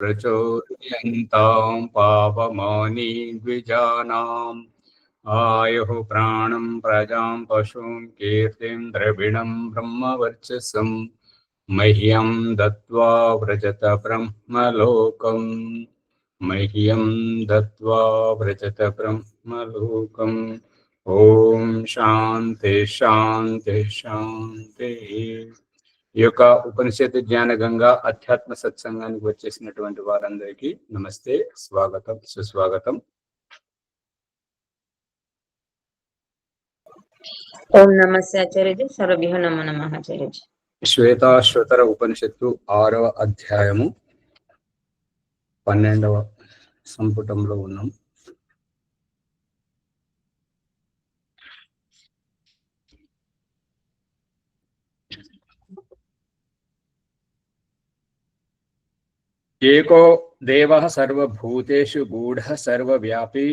प्रचोदयन्तां पावमानि द्विजानाम् आयुः प्राणं प्रजां पशुं कीर्तिं द्रविणं ब्रह्मवर्चसं मह्यं दत्त्वा व्रजत ब्रह्मलोकम् मह्यं दत्त्वा व्रजत ब्रह्मलोकम्। ఓం శాంతి శాంతి శాంతి. ఈ యొక్క ఉపనిషత్తు జ్ఞాన గంగా అధ్యాత్మ సత్సంగానికి వచ్చేసినటువంటి వారందరికీ నమస్తే, స్వాగతం, సుస్వాగతం. ఓం నమస్తే ఆచార్యజీ. సర్వభ్యో నమో నమః ఆచార్యజీ. శ్వేతాశ్వతర ఉపనిషత్తు 6వ అధ్యాయము 12వ సంపుటంలో ఉన్నాం. ఏకో దేవః సర్వభూతేషు గూఢః సర్వవ్యాపీ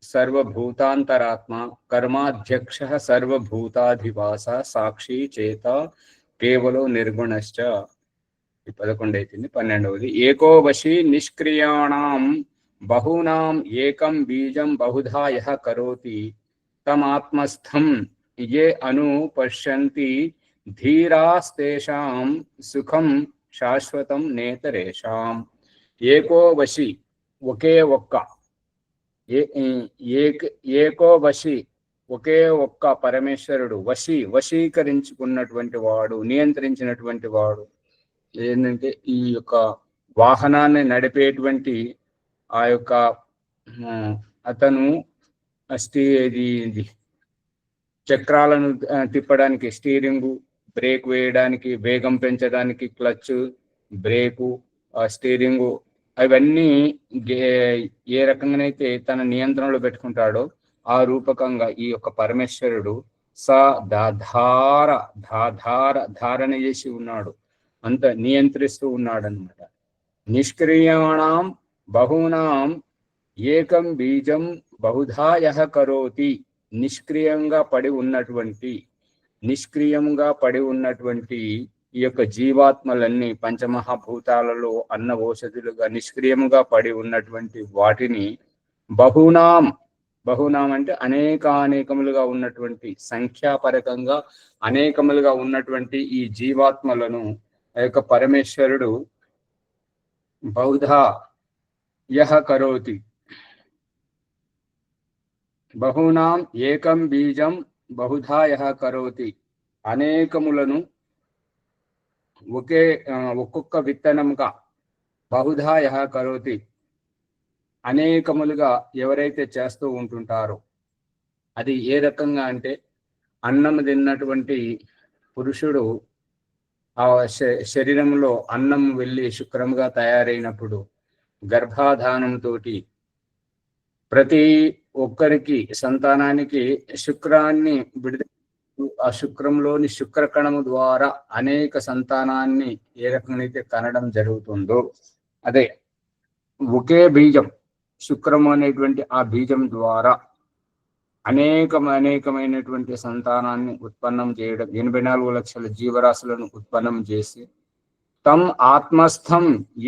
సర్వభూతాంతరాత్మ కర్మాధ్యక్షః సర్వభూతాధివాస సాక్షి చేత కేవలో నిర్గుణశ్చ. 11 అయితుంది. 12వది ఏకో వశీ నిష్క్రియాణాం బహూనాం ఏకం బీజం బహుధా యః కరోతి తమాత్మస్థం యే అను పశ్యంతి ధీరాస్తేషాం సుఖం శాశ్వతం నేతరేషాం. ఏకో వశి, ఒకే ఒక్క, ఏకో వశి, ఒకే ఒక్క పరమేశ్వరుడు. వశి, వశీకరించుకున్నటువంటి వాడు, నియంత్రించినటువంటి వాడు. ఏంటంటే ఈ యొక్క వాహనాన్ని నడిపేటువంటి ఆ యొక్క అతను చక్రాలను తిప్పడానికి స్టీరింగు, బ్రేక్ వేయడానికి, వేగం పెంచడానికి క్లచ్, బ్రేకు, స్టీరింగు, అవన్నీ ఏ రకంగానైతే తన నియంత్రణలో పెట్టుకుంటాడో ఆ రూపకంగా ఈ యొక్క పరమేశ్వరుడు ధారణ చేసి ఉన్నాడు, అంత నియంత్రిస్తూ ఉన్నాడు అనమాట. నిష్క్రియాణం బహూనాం ఏకం బీజం బహుధా యః కరోతి. నిష్క్రియంగా పడి ఉన్నటువంటి ఈ యొక్క జీవాత్మలన్నీ పంచమహాభూతాలలో అన్న ఓషధులుగా నిష్క్రియంగా పడి ఉన్నటువంటి వాటిని బహూనాం అంటే అనేకములుగా ఉన్నటువంటి, సంఖ్యాపరకంగా అనేకములుగా ఉన్నటువంటి ఈ జీవాత్మలను ఆ యొక్క పరమేశ్వరుడు బహుధా యః కరోతి. బహూనాం ఏకం బీజం బహుధా యః కరోతి. అనేకములను ఒక్కొక్క విత్తనంగా, బహుధా యః కరోతి, అనేకములుగా ఎవరైతే చేస్తూ ఉంటుంటారో. అది ఏ రకంగా అంటే అన్నం తిన్నటువంటి పురుషుడు ఆ శరీరంలో అన్నం వెళ్ళి శుక్రముగా తయారైనప్పుడు గర్భాధానంతో ప్రతి ఒక్కరికి, సంతానానికి శుక్రాన్ని విడుదల, ఆ శుక్రంలోని శుక్రకణము ద్వారా అనేక సంతానాన్ని ఏ రకంగానైతే కనడం జరుగుతుందో, అదే ఒకే బీజం, శుక్రము అనేటువంటి ఆ బీజం ద్వారా అనేకమైనటువంటి సంతానాన్ని ఉత్పన్నం చేయడం, 84 లక్షల జీవరాశులను ఉత్పన్నం చేసి తం ఆత్మస్థం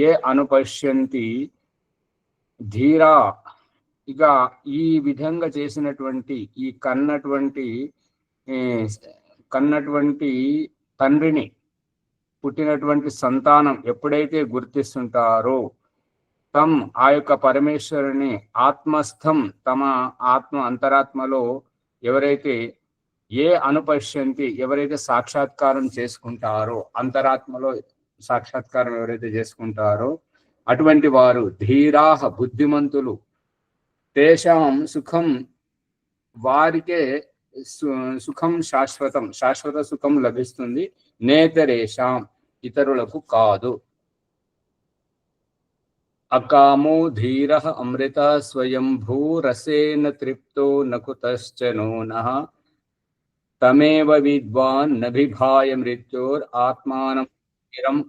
ఏ అనుపశ్యంతి ధీరా. ఇక ఈ విధంగా చేసినటువంటి ఈ కన్నటువంటి తండ్రిని, పుట్టినటువంటి సంతానం ఎప్పుడైతే గుర్తిస్తుంటారో తం, ఆ యొక్క పరమేశ్వరుని ఆత్మస్థం, తమ ఆత్మ అంతరాత్మలో ఎవరైతే ఏ అనుపశ్యంతి, ఎవరైతే సాక్షాత్కారం చేసుకుంటారో, అంతరాత్మలో సాక్షాత్కారం ఎవరైతే చేసుకుంటారో అటువంటి వారు ధీరాహ, బుద్ధిమంతులు, తేషాం సుఖం, వారికే సుఖం శాశ్వత సుఖం లభిస్తుంది, నేతరేషాం, ఇతరులకు కాదు. అకామో ధీరః అమృత స్వయంభూ రసేన తృప్తో నకుతశ్చనో నః తమేవ విద్వాన్ నభిభాయ మృత్యోర్ ఆత్మానం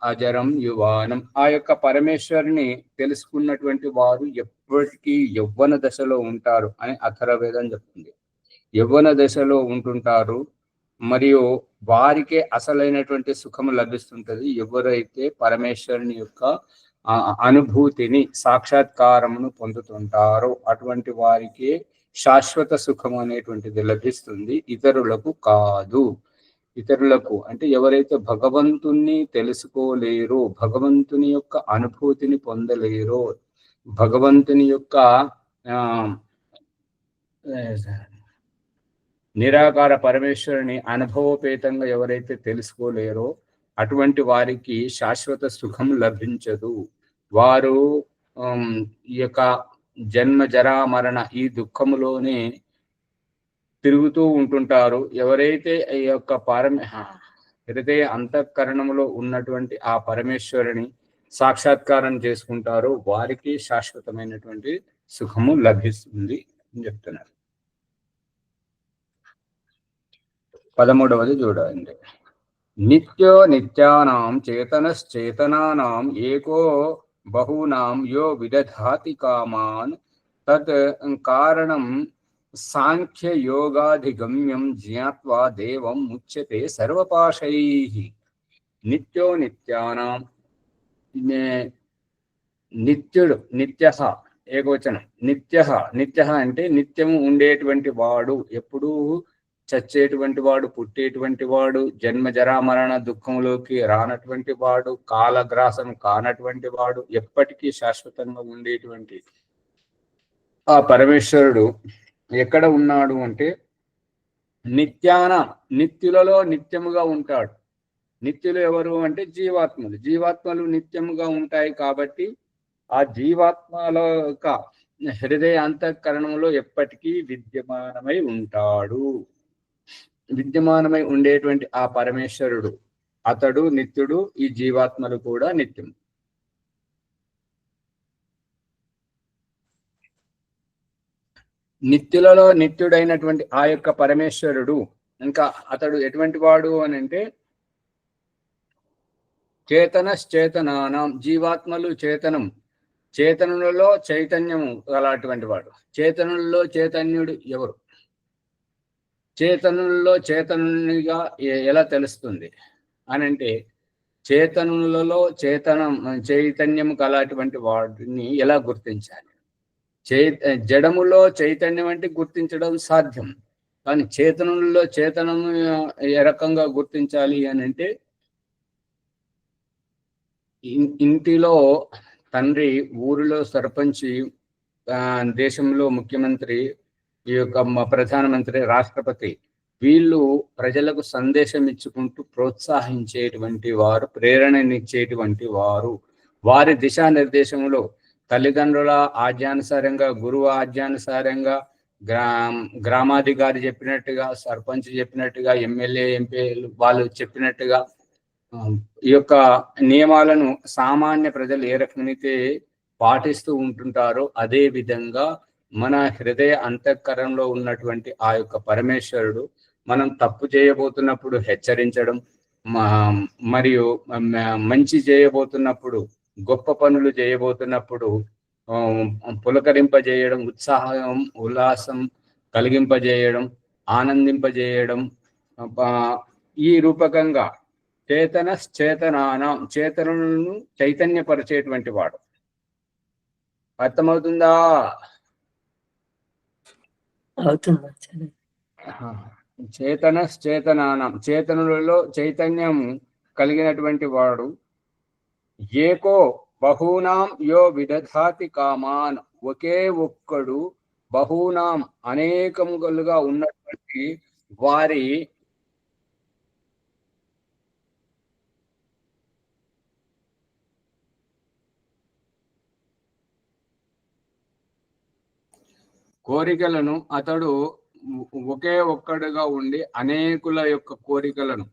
అజరం యువానం. ఆ యొక్క పరమేశ్వరుని తెలుసుకున్నటువంటి వారు ఎప్పటికీ యవ్వన దశలో ఉంటారు అని అథర్వవేదం చెప్తుంది. యవ్వన దశలో ఉంటుంటారు, మరియు వారికే అసలైనటువంటి సుఖము లభిస్తుంటది ఎవరైతే పరమేశ్వరుని యొక్క అనుభూతిని సాక్షాత్కారమును పొందుతుంటారో అటువంటి వారికి శాశ్వత సుఖం అనేటువంటిది లభిస్తుంది, ఇతరులకు కాదు. ఇతరులకు అంటే ఎవరైతే భగవంతుణ్ణి తెలుసుకోలేరో, భగవంతుని యొక్క అనుభూతిని పొందలేరో, భగవంతుని యొక్క నిరాకార పరమేశ్వరుని అనుభవపేతంగా ఎవరైతే తెలుసుకోలేరో అటువంటి వారికి శాశ్వత సుఖం లభించదు. వారు ఈ యొక్క జన్మ జరా మరణ ఈ దుఃఖములోనే తిరుగుతూ ఉంటుంటారు. ఎవరైతే ఈ యొక్క హృదయ అంతఃకరణంలో ఉన్నటువంటి ఆ పరమేశ్వరుని సాక్షాత్కారం చేసుకుంటారో వారికి శాశ్వతమైనటువంటి సుఖము లభిస్తుంది అని చెప్తున్నారు. 13వది చూడండి. నిత్యో నిత్యానాం చేతనశ్చేతనానాం ఏకో బహూనాం యో విదధాతి కామాన్ తత్ కారణం సాంఖ్య యోగాధిగమ్యం జ్ఞాత్వా దేవం ముచ్యతే సర్వపాశైః. నిత్యో నిత్యానాం, నిత్యుడు నిత్యః ఏకవచనం. నిత్యః అంటే నిత్యము ఉండేటువంటి వాడు, ఎప్పుడూ చచ్చేటువంటి వాడు, పుట్టేటువంటి వాడు, జన్మ జరా మరణ దుఃఖంలోకి రానటువంటి వాడు, కాలగ్రాసం కానటువంటి వాడు, ఎప్పటికీ శాశ్వతంగా ఉండేటువంటి ఆ పరమేశ్వరుడు ఎక్కడ ఉన్నాడు అంటే నిత్యులలో నిత్యముగా ఉంటాడు. నిత్యులు ఎవరు అంటే జీవాత్మలు. జీవాత్మలు నిత్యముగా ఉంటాయి కాబట్టి ఆ జీవాత్మల యొక్క హృదయ అంతఃకరణంలో ఎప్పటికీ విద్యమానమై ఉంటాడు. విద్యమానమై ఉండేటువంటి ఆ పరమేశ్వరుడు అతడు నిత్యుడు, ఈ జీవాత్మలు కూడా నిత్యం. నిత్యులలో నిత్యుడైనటువంటి ఆ యొక్క పరమేశ్వరుడు ఇంకా అతడు ఎటువంటి వాడు అని అంటే చేతనశ్చేతనానాం, జీవాత్మలు చేతనం, చేతనులలో చైతన్యము అలాంటి వాడు. చేతనులలో చైతన్యుడు ఎవరు? చేతనులలో చైతన్యునిగా ఎలా తెలుస్తుంది అని అంటే చేతనులలో చైతన్యం కలాంటి వాడిని ఎలా గుర్తించాలి? జడములో చైతన్యం అంటే గుర్తించడం సాధ్యం, కానీ చేతనులలో చేతనము ఏ రకంగా గుర్తించాలి అని అంటే ఇంటిలో తండ్రి, ఊరిలో సర్పంచి, దేశంలో ముఖ్యమంత్రి, ఈ యొక్క ప్రధానమంత్రి, రాష్ట్రపతి, వీళ్ళు ప్రజలకు సందేశం ఇచ్చుకుంటూ ప్రోత్సహించేటువంటి వారు, ప్రేరణనిచ్చేటువంటి వారు. వారి దిశానిర్దేశంలో తల్లిదండ్రుల ఆజ్ఞానుసారంగా, గురువు ఆజ్ఞానుసారంగా, గ్రామాధికారి చెప్పినట్టుగా, సర్పంచ్ చెప్పినట్టుగా, ఎమ్మెల్యే ఎంపీలు వాళ్ళు చెప్పినట్టుగా ఈ యొక్క నియమాలను సామాన్య ప్రజలు ఏ రకమైతే పాటిస్తూ ఉంటుంటారో అదే విధంగా మన హృదయ అంతఃకరణలో ఉన్నటువంటి ఆ యొక్క పరమేశ్వరుడు మనం తప్పు చేయబోతున్నప్పుడు హెచ్చరించడం, మరియు మంచి చేయబోతున్నప్పుడు, గొప్ప పనులు చేయబోతున్నప్పుడు పులకరింపజేయడం, ఉత్సాహం ఉల్లాసం కలిగింపజేయడం, ఆనందింపజేయడం, ఈ రూపకంగా చేతనశ్చేతనానాం, చేతనులను చైతన్యపరిచేటువంటి వాడు. అర్థమవుతుందా? చేతనశ్చేతనానాం, చేతనులలో చైతన్యం కలిగినటువంటి వాడు. ఏకో బహూనాం యో విదధాతి కామాన్, ఒకే ఒక్కడు బహూనాం అనేకములుగా ఉన్నటువంటి వారి కోరికలను అతడు ఒకే ఒక్కడుగా ఉండి అనేకుల యొక్క కోరికలను,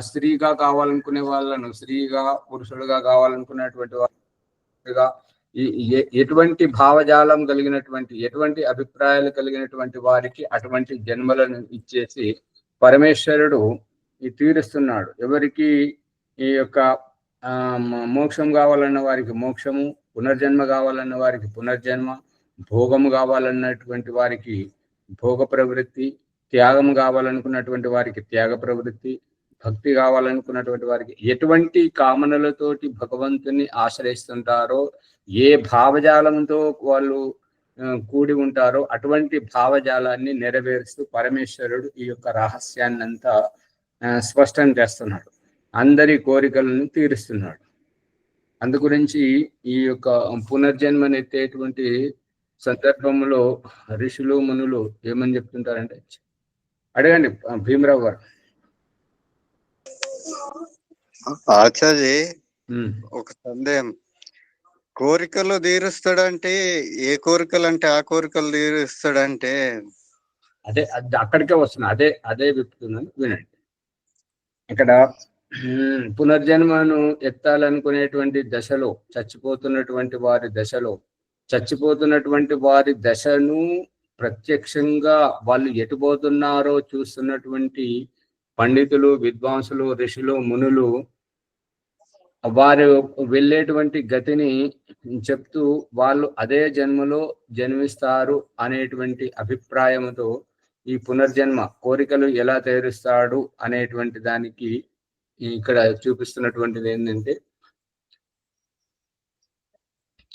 స్త్రీగా కావాలనుకునే వాళ్ళను స్త్రీగా, పురుషుడుగా కావాలనుకునేటువంటి వారుగా, ఎటువంటి భావజాలం కలిగినటువంటి, ఎటువంటి అభిప్రాయాలు కలిగినటువంటి వారికి అటువంటి జన్మలను ఇచ్చేసి పరమేశ్వరుడు తీరుస్తున్నాడు. ఎవరికి ఈ యొక్క మోక్షం కావాలన్న వారికి మోక్షము, పునర్జన్మ కావాలన్న వారికి పునర్జన్మ, భోగము కావాలన్నటువంటి వారికి భోగ ప్రవృత్తి, త్యాగము కావాలనుకున్నటువంటి వారికి త్యాగ ప్రవృత్తి, భక్తి కావాలనుకున్నటువంటి వారికి ఎటువంటి కామనలతోటి భగవంతుని ఆశ్రయిస్తుంటారో, ఏ భావజాలంతో వాళ్ళు కూడి ఉంటారో అటువంటి భావజాలాన్ని నెరవేరుస్తూ పరమేశ్వరుడు ఈ యొక్క రహస్యాన్ని అంతా స్పష్టం చేస్తున్నాడు, అందరి కోరికలను తీరుస్తున్నాడు. అందు గురించి ఈ యొక్క పునర్జన్మనెత్తేటువంటి సందర్భంలో ఋషులు మునులు ఏమని చెప్తుంటారంటే, అడగండి భీమరావు గారు. ఆచార్య, ఒక సందేహం. కోరికలు తీరుస్తాడంటే ఏ కోరికలు అంటే ఆ కోరికలు తీరుస్తాడంటే అదే అక్కడికే వస్తున్నా, అదే చెప్తున్నాను, వినండి. ఇక్కడ పునర్జన్మను ఎత్తాలనుకునేటువంటి దశలో, చచ్చిపోతున్నటువంటి వారి దశను ప్రత్యక్షంగా వాళ్ళు ఎటుపోతున్నారో చూస్తున్నటువంటి పండితులు, విద్వాంసులు, ఋషులు, మునులు వారు వెళ్ళేటువంటి గతిని చెప్తూ వాళ్ళు అదే జన్మలో జన్మిస్తారు అనేటువంటి అభిప్రాయంతో ఈ పునర్జన్మ కోరికలు ఎలా తీరుస్తాడు అనేటువంటి దానికి ఇక్కడ చూపిస్తున్నటువంటిది ఏంటంటే,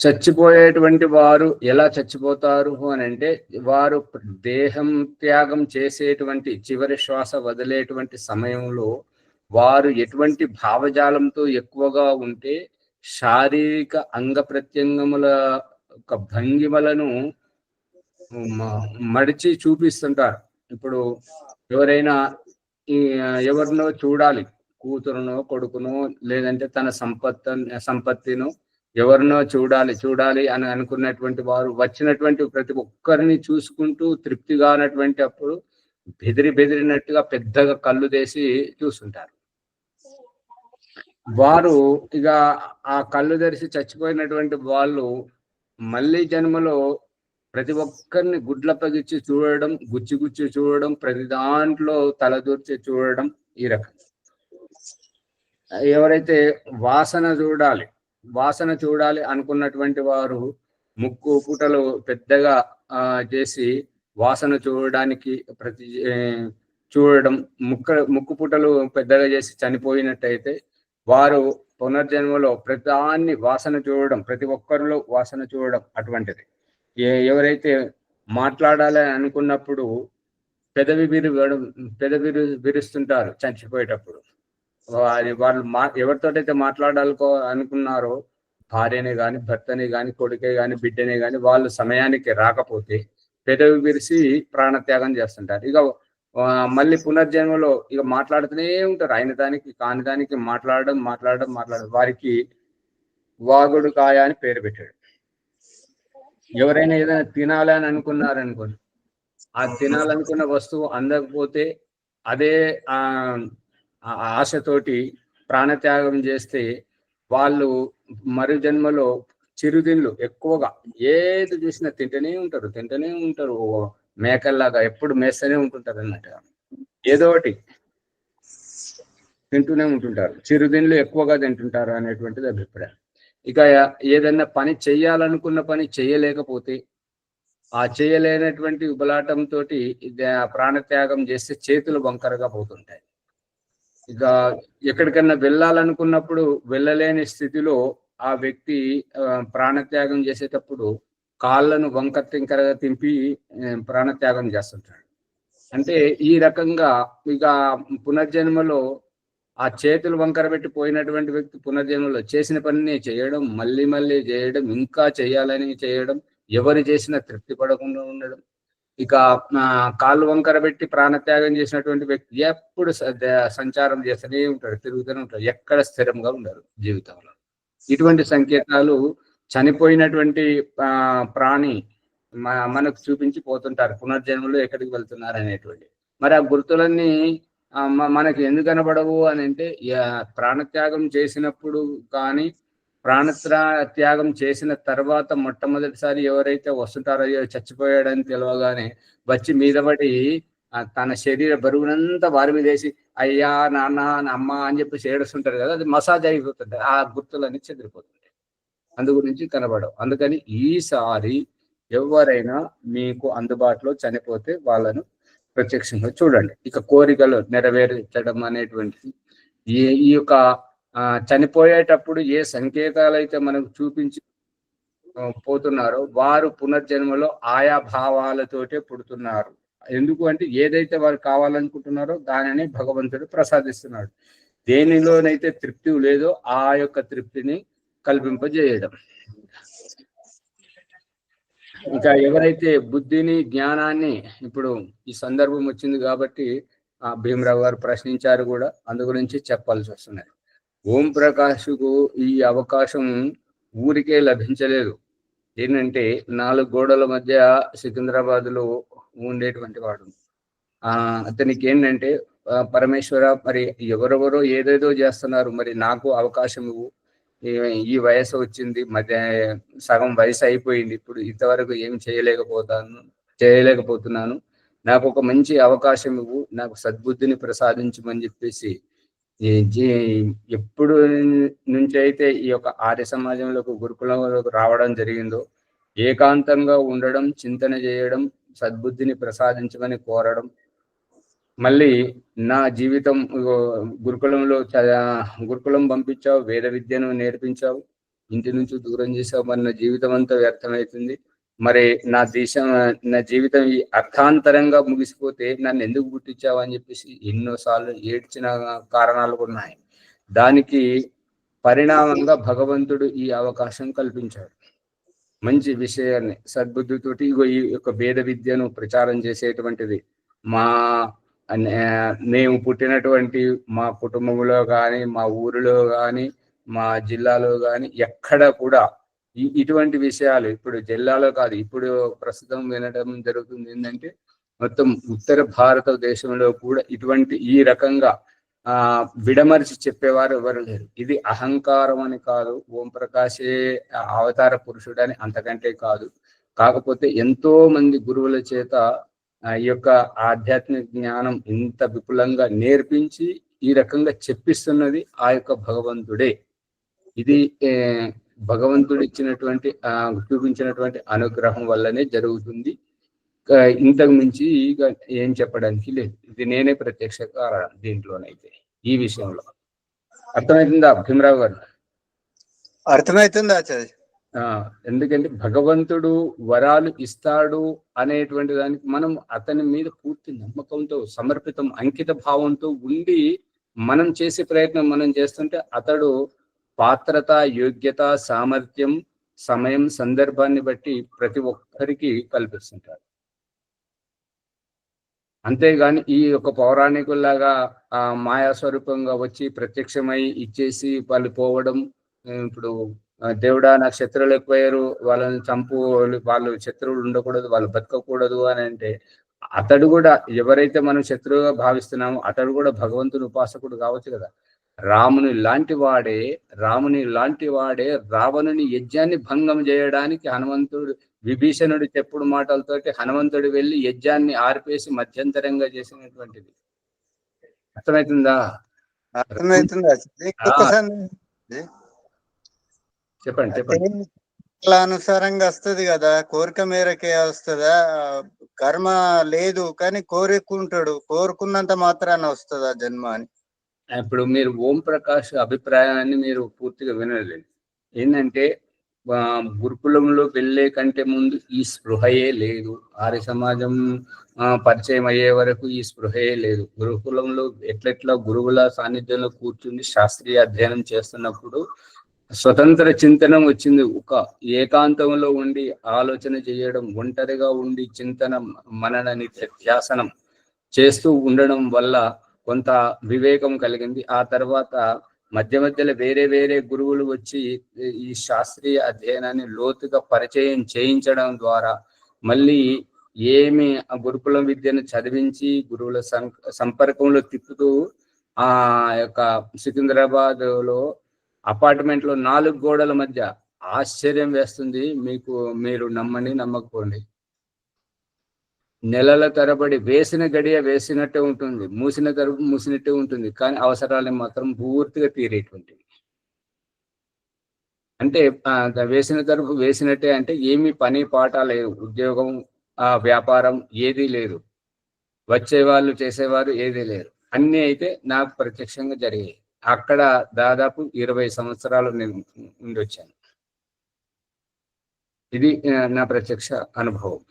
చచ్చిపోయేటువంటి వారు ఎలా చచ్చిపోతారు అని అంటే, వారు దేహం త్యాగం చేసేటువంటి చివరి శ్వాస వదిలేటువంటి సమయంలో వారు ఎటువంటి భావజాలంతో ఎక్కువగా ఉంటే శారీరక అంగ ప్రత్యంగముల యొక్క భంగిమలను మడిచి చూపిస్తుంటారు. ఇప్పుడు ఎవరైనా ఎవరినో చూడాలి, కూతురునో కొడుకునో లేదంటే తన సంపత్తినో ఎవరినో చూడాలి అని అనుకున్నటువంటి వారు వచ్చినటువంటి ప్రతి ఒక్కరిని చూసుకుంటూ తృప్తి కానటువంటి అప్పుడు బెదిరినట్టుగా పెద్దగా కళ్ళు తీసి చూస్తుంటారు. వారు ఇక ఆ కళ్ళు తెరిచి చచ్చిపోయినటువంటి వాళ్ళు మళ్ళీ జన్మలో ప్రతి ఒక్కరిని గుడ్ల పగిచ్చి చూడడం, గుచ్చి చూడడం, ప్రతి దాంట్లో తలదూర్చి చూడడం, ఈ రకం. ఎవరైతే వాసన చూడాలి అనుకున్నటువంటి వారు ముక్కు పుటలు పెద్దగా చేసి వాసన చూడడానికి చూడడం, ముక్కు పుటలు పెద్దగా చేసి చనిపోయినట్టయితే వారు పునర్జన్మలో ప్రతిదాన్ని వాసన చూడడం, ప్రతి ఒక్కరిలో వాసన చూడడం అటువంటిది. ఎవరైతే మాట్లాడాలి అనుకున్నప్పుడు పెదవి విరుస్తుంటారు చచ్చిపోయేటప్పుడు, వాళ్ళు ఎవరితోటైతే మాట్లాడాలకో అనుకున్నారో భార్యనే కానీ, భర్తనే కానీ, కొడుకే కానీ, బిడ్డనే కానీ, వాళ్ళు సమయానికి రాకపోతే పెదవి విరిసి ప్రాణత్యాగం చేస్తుంటారు. ఇక మళ్ళీ పునర్జన్మలో ఇక మాట్లాడుతూనే ఉంటారు, అయిన దానికి కాని దానికి మాట్లాడడం. వారికి వాగుడు కాయ అని పేరు పెట్టాడు. ఎవరైనా ఏదైనా తినాలని అనుకున్నారనుకోండి, ఆ తినాలనుకున్న వస్తువు అందకపోతే అదే ఆశతోటి ప్రాణత్యాగం చేస్తే వాళ్ళు మరు జన్మలో చిరుదిండ్లు ఎక్కువగా ఏది చూసినా తింటూనే ఉంటారు, మేకల్లాగా ఎప్పుడు మేస్తూనే ఉంటుంటారు అన్నట్టుగా, ఏదో ఒకటి తింటూనే ఉంటుంటారు, చిరుదిండ్లు ఎక్కువగా తింటుంటారు అనేటువంటిది అభిప్రాయం. ఇక ఏదైనా పని చెయ్యాలనుకున్న పని చేయలేకపోతే ఆ చేయలేనటువంటి ఉబలాటంతో ప్రాణత్యాగం చేస్తే చేతులు వంకరగా పోతుంటాయి. ఇక ఎక్కడికన్నా వెళ్ళాలనుకున్నప్పుడు వెళ్ళలేని స్థితిలో ఆ వ్యక్తి ప్రాణత్యాగం చేసేటప్పుడు కాళ్ళను వంకరగా తింపి ప్రాణత్యాగం చేస్తుంటాడు. అంటే ఈ రకంగా ఇక పునర్జన్మలో ఆ చేతులు వంకర పెట్టి పోయినటువంటి వ్యక్తి పునర్జన్మలో చేసిన పనిని చేయడం, మళ్ళీ చేయడం, ఇంకా చేయాలని చేయడం, ఎవరు చేసినా తృప్తి పడకుండా ఉండడం. ఇక కాళ్ళు వంకర పెట్టి ప్రాణత్యాగం చేసినటువంటి వ్యక్తి ఎప్పుడు సంచారం చేస్తూనే ఉంటాడు, తిరుగుతూనే ఉంటాడు, ఎక్కడ స్థిరంగా ఉండరు జీవితంలో. ఇటువంటి సంకేతాలు చనిపోయినటువంటి ప్రాణి మనకు చూపించి పోతుంటారు పునర్జన్మలో ఎక్కడికి వెళ్తున్నారు అనేటువంటి. మరి ఆ గుర్తులన్నీ మనకి ఎందుకు కనబడవు అని అంటే, ప్రాణత్యాగం చేసినప్పుడు కానీ ప్రాణత్యాగం చేసిన తర్వాత మొట్టమొదటిసారి ఎవరైతే వస్తుంటారో చచ్చిపోయాడని తెలియగానే వచ్చి మీద పడి తన శరీర బరువునంతా వారి మీద వేసి అయ్యా, నాన్న, అమ్మ అని చెప్పి ఏడుస్తుంటారు కదా, అది మసాజ్ అయిపోతుంటాయి, ఆ గుర్తులన్నీ చెదిరిపోతుంటాయి, అందు గురించి కనబడవు. అందుకని ఈసారి ఎవరైనా మీకు అందుబాటులో చనిపోతే వాళ్ళను ప్రత్యక్షంగా చూడండి. ఇక కోరికలు నెరవేర్చడం అనేటువంటిది ఈ యొక్క చనిపోయేటప్పుడు ఏ సంకేతాలు అయితే మనకు చూపించి పోతున్నారో వారు పునర్జన్మలో ఆయా భావాలతోటే పుడుతున్నారు. ఎందుకు అంటే ఏదైతే వారు కావాలనుకుంటున్నారో దానిని భగవంతుడు ప్రసాదిస్తున్నాడు. దేనిలోనైతే తృప్తి లేదో ఆ యొక్క తృప్తిని కల్పింపజేయడం. ఇంకా ఎవరైతే బుద్ధిని జ్ఞానాన్ని, ఇప్పుడు ఈ సందర్భం వచ్చింది కాబట్టి భీమరావు గారు ప్రశ్నించారు కూడా, అందు గురించి చెప్పాల్సి వస్తున్నది. ఓం ప్రకాష్కు ఈ అవకాశం ఊరికే లభించలేదు. ఏంటంటే 4 గోడల మధ్య సికింద్రాబాద్ లో ఉండేటువంటి వాడు. అతనికి ఏంటంటే పరమేశ్వర, మరి ఎవరెవరో ఏదేదో చేస్తున్నారు, మరి నాకు అవకాశం ఇవ్వు, ఈ వయసు వచ్చింది, మధ్య సగం వయసు అయిపోయింది, ఇప్పుడు ఇంతవరకు ఏం చేయలేకపోతున్నాను, నాకు ఒక మంచి అవకాశం ఇవ్వు, నాకు సద్బుద్ధిని ప్రసాదించమని చెప్పేసి ఎప్పుడు నుంచి అయితే ఈ యొక్క ఆర్య సమాజంలోకి గురుకులంలోకి రావడం జరిగిందో ఏకాంతంగా ఉండడం, చింతన చేయడం, సద్బుద్ధిని ప్రసాదించమని కోరడం, మళ్ళీ నా జీవితం గురుకులం పంపించావు, వేద విద్యను నేర్పించావు, ఇంటి నుంచి దూరం చేసావు, మరి నా జీవితం అంతా వ్యర్థమవుతుంది, మరి నా జీవితం ఈ అర్థాంతరంగా ముగిసిపోతే నన్ను ఎందుకు పుట్టించావు అని చెప్పేసి ఎన్నోసార్లు ఏడ్చిన కారణాలు ఉన్నాయి. దానికి పరిణామంగా భగవంతుడు ఈ అవకాశం కల్పించాడు. మంచి విషయాన్ని సద్బుద్ధితోటి ఈ యొక్క వేద విద్యను ప్రచారం చేసేటువంటిది మేము పుట్టినటువంటి మా కుటుంబంలో కానీ, మా ఊరిలో కానీ, మా జిల్లాలో కానీ ఎక్కడ కూడా ఇటువంటి విషయాలు, ఇప్పుడు జిల్లాలో కాదు, ఇప్పుడు ప్రస్తుతం వినడం జరుగుతుంది. ఏంటంటే మొత్తం ఉత్తర భారతదేశంలో కూడా ఈ రకంగా విడమర్చి చెప్పేవారు ఎవరు లేరు. ఇది అహంకారం అని కాదు, ఓం ప్రకాశే అవతార పురుషుడు అని అంతకంటే కాదు. కాకపోతే ఎంతో మంది గురువుల చేత ఈ యొక్క ఆధ్యాత్మిక జ్ఞానం ఇంత విపులంగా నేర్పించి ఈ రకంగా చెప్పిస్తున్నది ఆ యొక్క భగవంతుడే. ఇది భగవంతుడు ఇచ్చినటువంటి చూపించినటువంటి అనుగ్రహం వల్లనే జరుగుతుంది. ఇంతకు మించి ఇక ఏం చెప్పడానికి లేదు. ఇది నేనే ప్రత్యక్ష కారణం దీంట్లోనైతే. ఈ విషయంలో అర్థమవుతుందా భీమరావు గారు? అర్థమవుతుంది ఆచార్య. ఎందుకంటే భగవంతుడు వరాలు ఇస్తాడు అనేటువంటి దానికి మనం అతని మీద పూర్తి నమ్మకంతో, సమర్పితం, అంకిత భావంతో ఉండి మనం చేసే ప్రయత్నం మనం చేస్తుంటే అతడు పాత్రత, యోగ్యత, సామర్థ్యం, సమయం, సందర్భాన్ని బట్టి ప్రతి ఒక్కరికి కల్పిస్తుంటాడు. అంతేగాని ఈ యొక్క పౌరాణికుల్లాగా మాయాస్వరూపంగా వచ్చి ప్రత్యక్షమై ఇచ్చేసి వాళ్ళు పోవడం, ఇప్పుడు దేవుడా నాకు శత్రువులు ఎక్కువయ్యారు, వాళ్ళని చంపు, వాళ్ళు శత్రువులు ఉండకూడదు, వాళ్ళు బతకకూడదు అని అంటే, అతడు కూడా ఎవరైతే మనం శత్రువుగా భావిస్తున్నామో అతడు కూడా భగవంతుని ఉపాసకుడు కావచ్చు కదా. రాముని లాంటి వాడే రావణుని యజ్ఞాన్ని భంగం చేయడానికి విభీషణుడు చెప్పుడు మాటలతోటి హనుమంతుడు వెళ్ళి యజ్ఞాన్ని ఆర్పేసి మధ్యంతరంగా చేసినటువంటిది. అర్థమవుతుందా? చెప్పండి. అనుసారంగా వస్తుంది కదా, కోరిక మేరకే వస్తుందా? కర్మ లేదు కానీ కోరుకుంటాడు, కోరుకున్నంత మాత్రాన వస్తుందా జన్మ అని? ఇప్పుడు మీరు ఓం ప్రకాష్ అభిప్రాయాన్ని మీరు పూర్తిగా వినలేదు. ఏంటంటే గురుకులంలో వెళ్ళే కంటే ముందు ఈ స్పృహయే లేదు. ఆర్య సమాజం పరిచయం అయ్యే వరకు ఈ స్పృహయే లేదు. గురుకులంలో ఎట్లెట్లా గురువుల సాన్నిధ్యంలో కూర్చుని శాస్త్రీయ అధ్యయనం చేస్తున్నప్పుడు స్వతంత్ర చింతనం వచ్చింది. ఒక ఏకాంతంలో ఉండి ఆలోచన చేయడం, ఒంటరిగా ఉండి చింతన, మనన, నిత్యాసనం చేస్తూ ఉండడం వల్ల కొంత వివేకం కలిగింది. ఆ తర్వాత మధ్యలో వేరే గురువులు వచ్చి ఈ శాస్త్రీయ అధ్యయనాన్ని లోతుగా పరిచయం చేయించడం ద్వారా మళ్ళీ ఏమి గురుకులం విద్యను చదివించి గురువుల సంపర్కంలో తిప్పుతూ ఆ యొక్క సికింద్రాబాద్ లో అపార్ట్మెంట్ లో 4 గోడల మధ్య, ఆశ్చర్యం వేస్తుంది మీకు, మీరు నమ్మండి నమ్మకపోండి, నెలల తరబడి వేసిన గడియ వేసినట్టే ఉంటుంది, మూసిన తరపు మూసినట్టే ఉంటుంది, కానీ అవసరాలు మాత్రం పూర్తిగా తీరేటువంటివి. అంటే వేసిన తరపు వేసినట్టే అంటే ఏమి పని పాట లేదు, ఉద్యోగం, వ్యాపారం ఏదీ లేదు. వచ్చేవాళ్ళు చేసేవారు ఏదీ లేరు. అన్నీ అయితే నాకు ప్రత్యక్షంగా జరిగాయి. అక్కడ దాదాపు 20 సంవత్సరాలు నేను ఉండి వచ్చాను. ఇది నా ప్రత్యక్ష అనుభవం.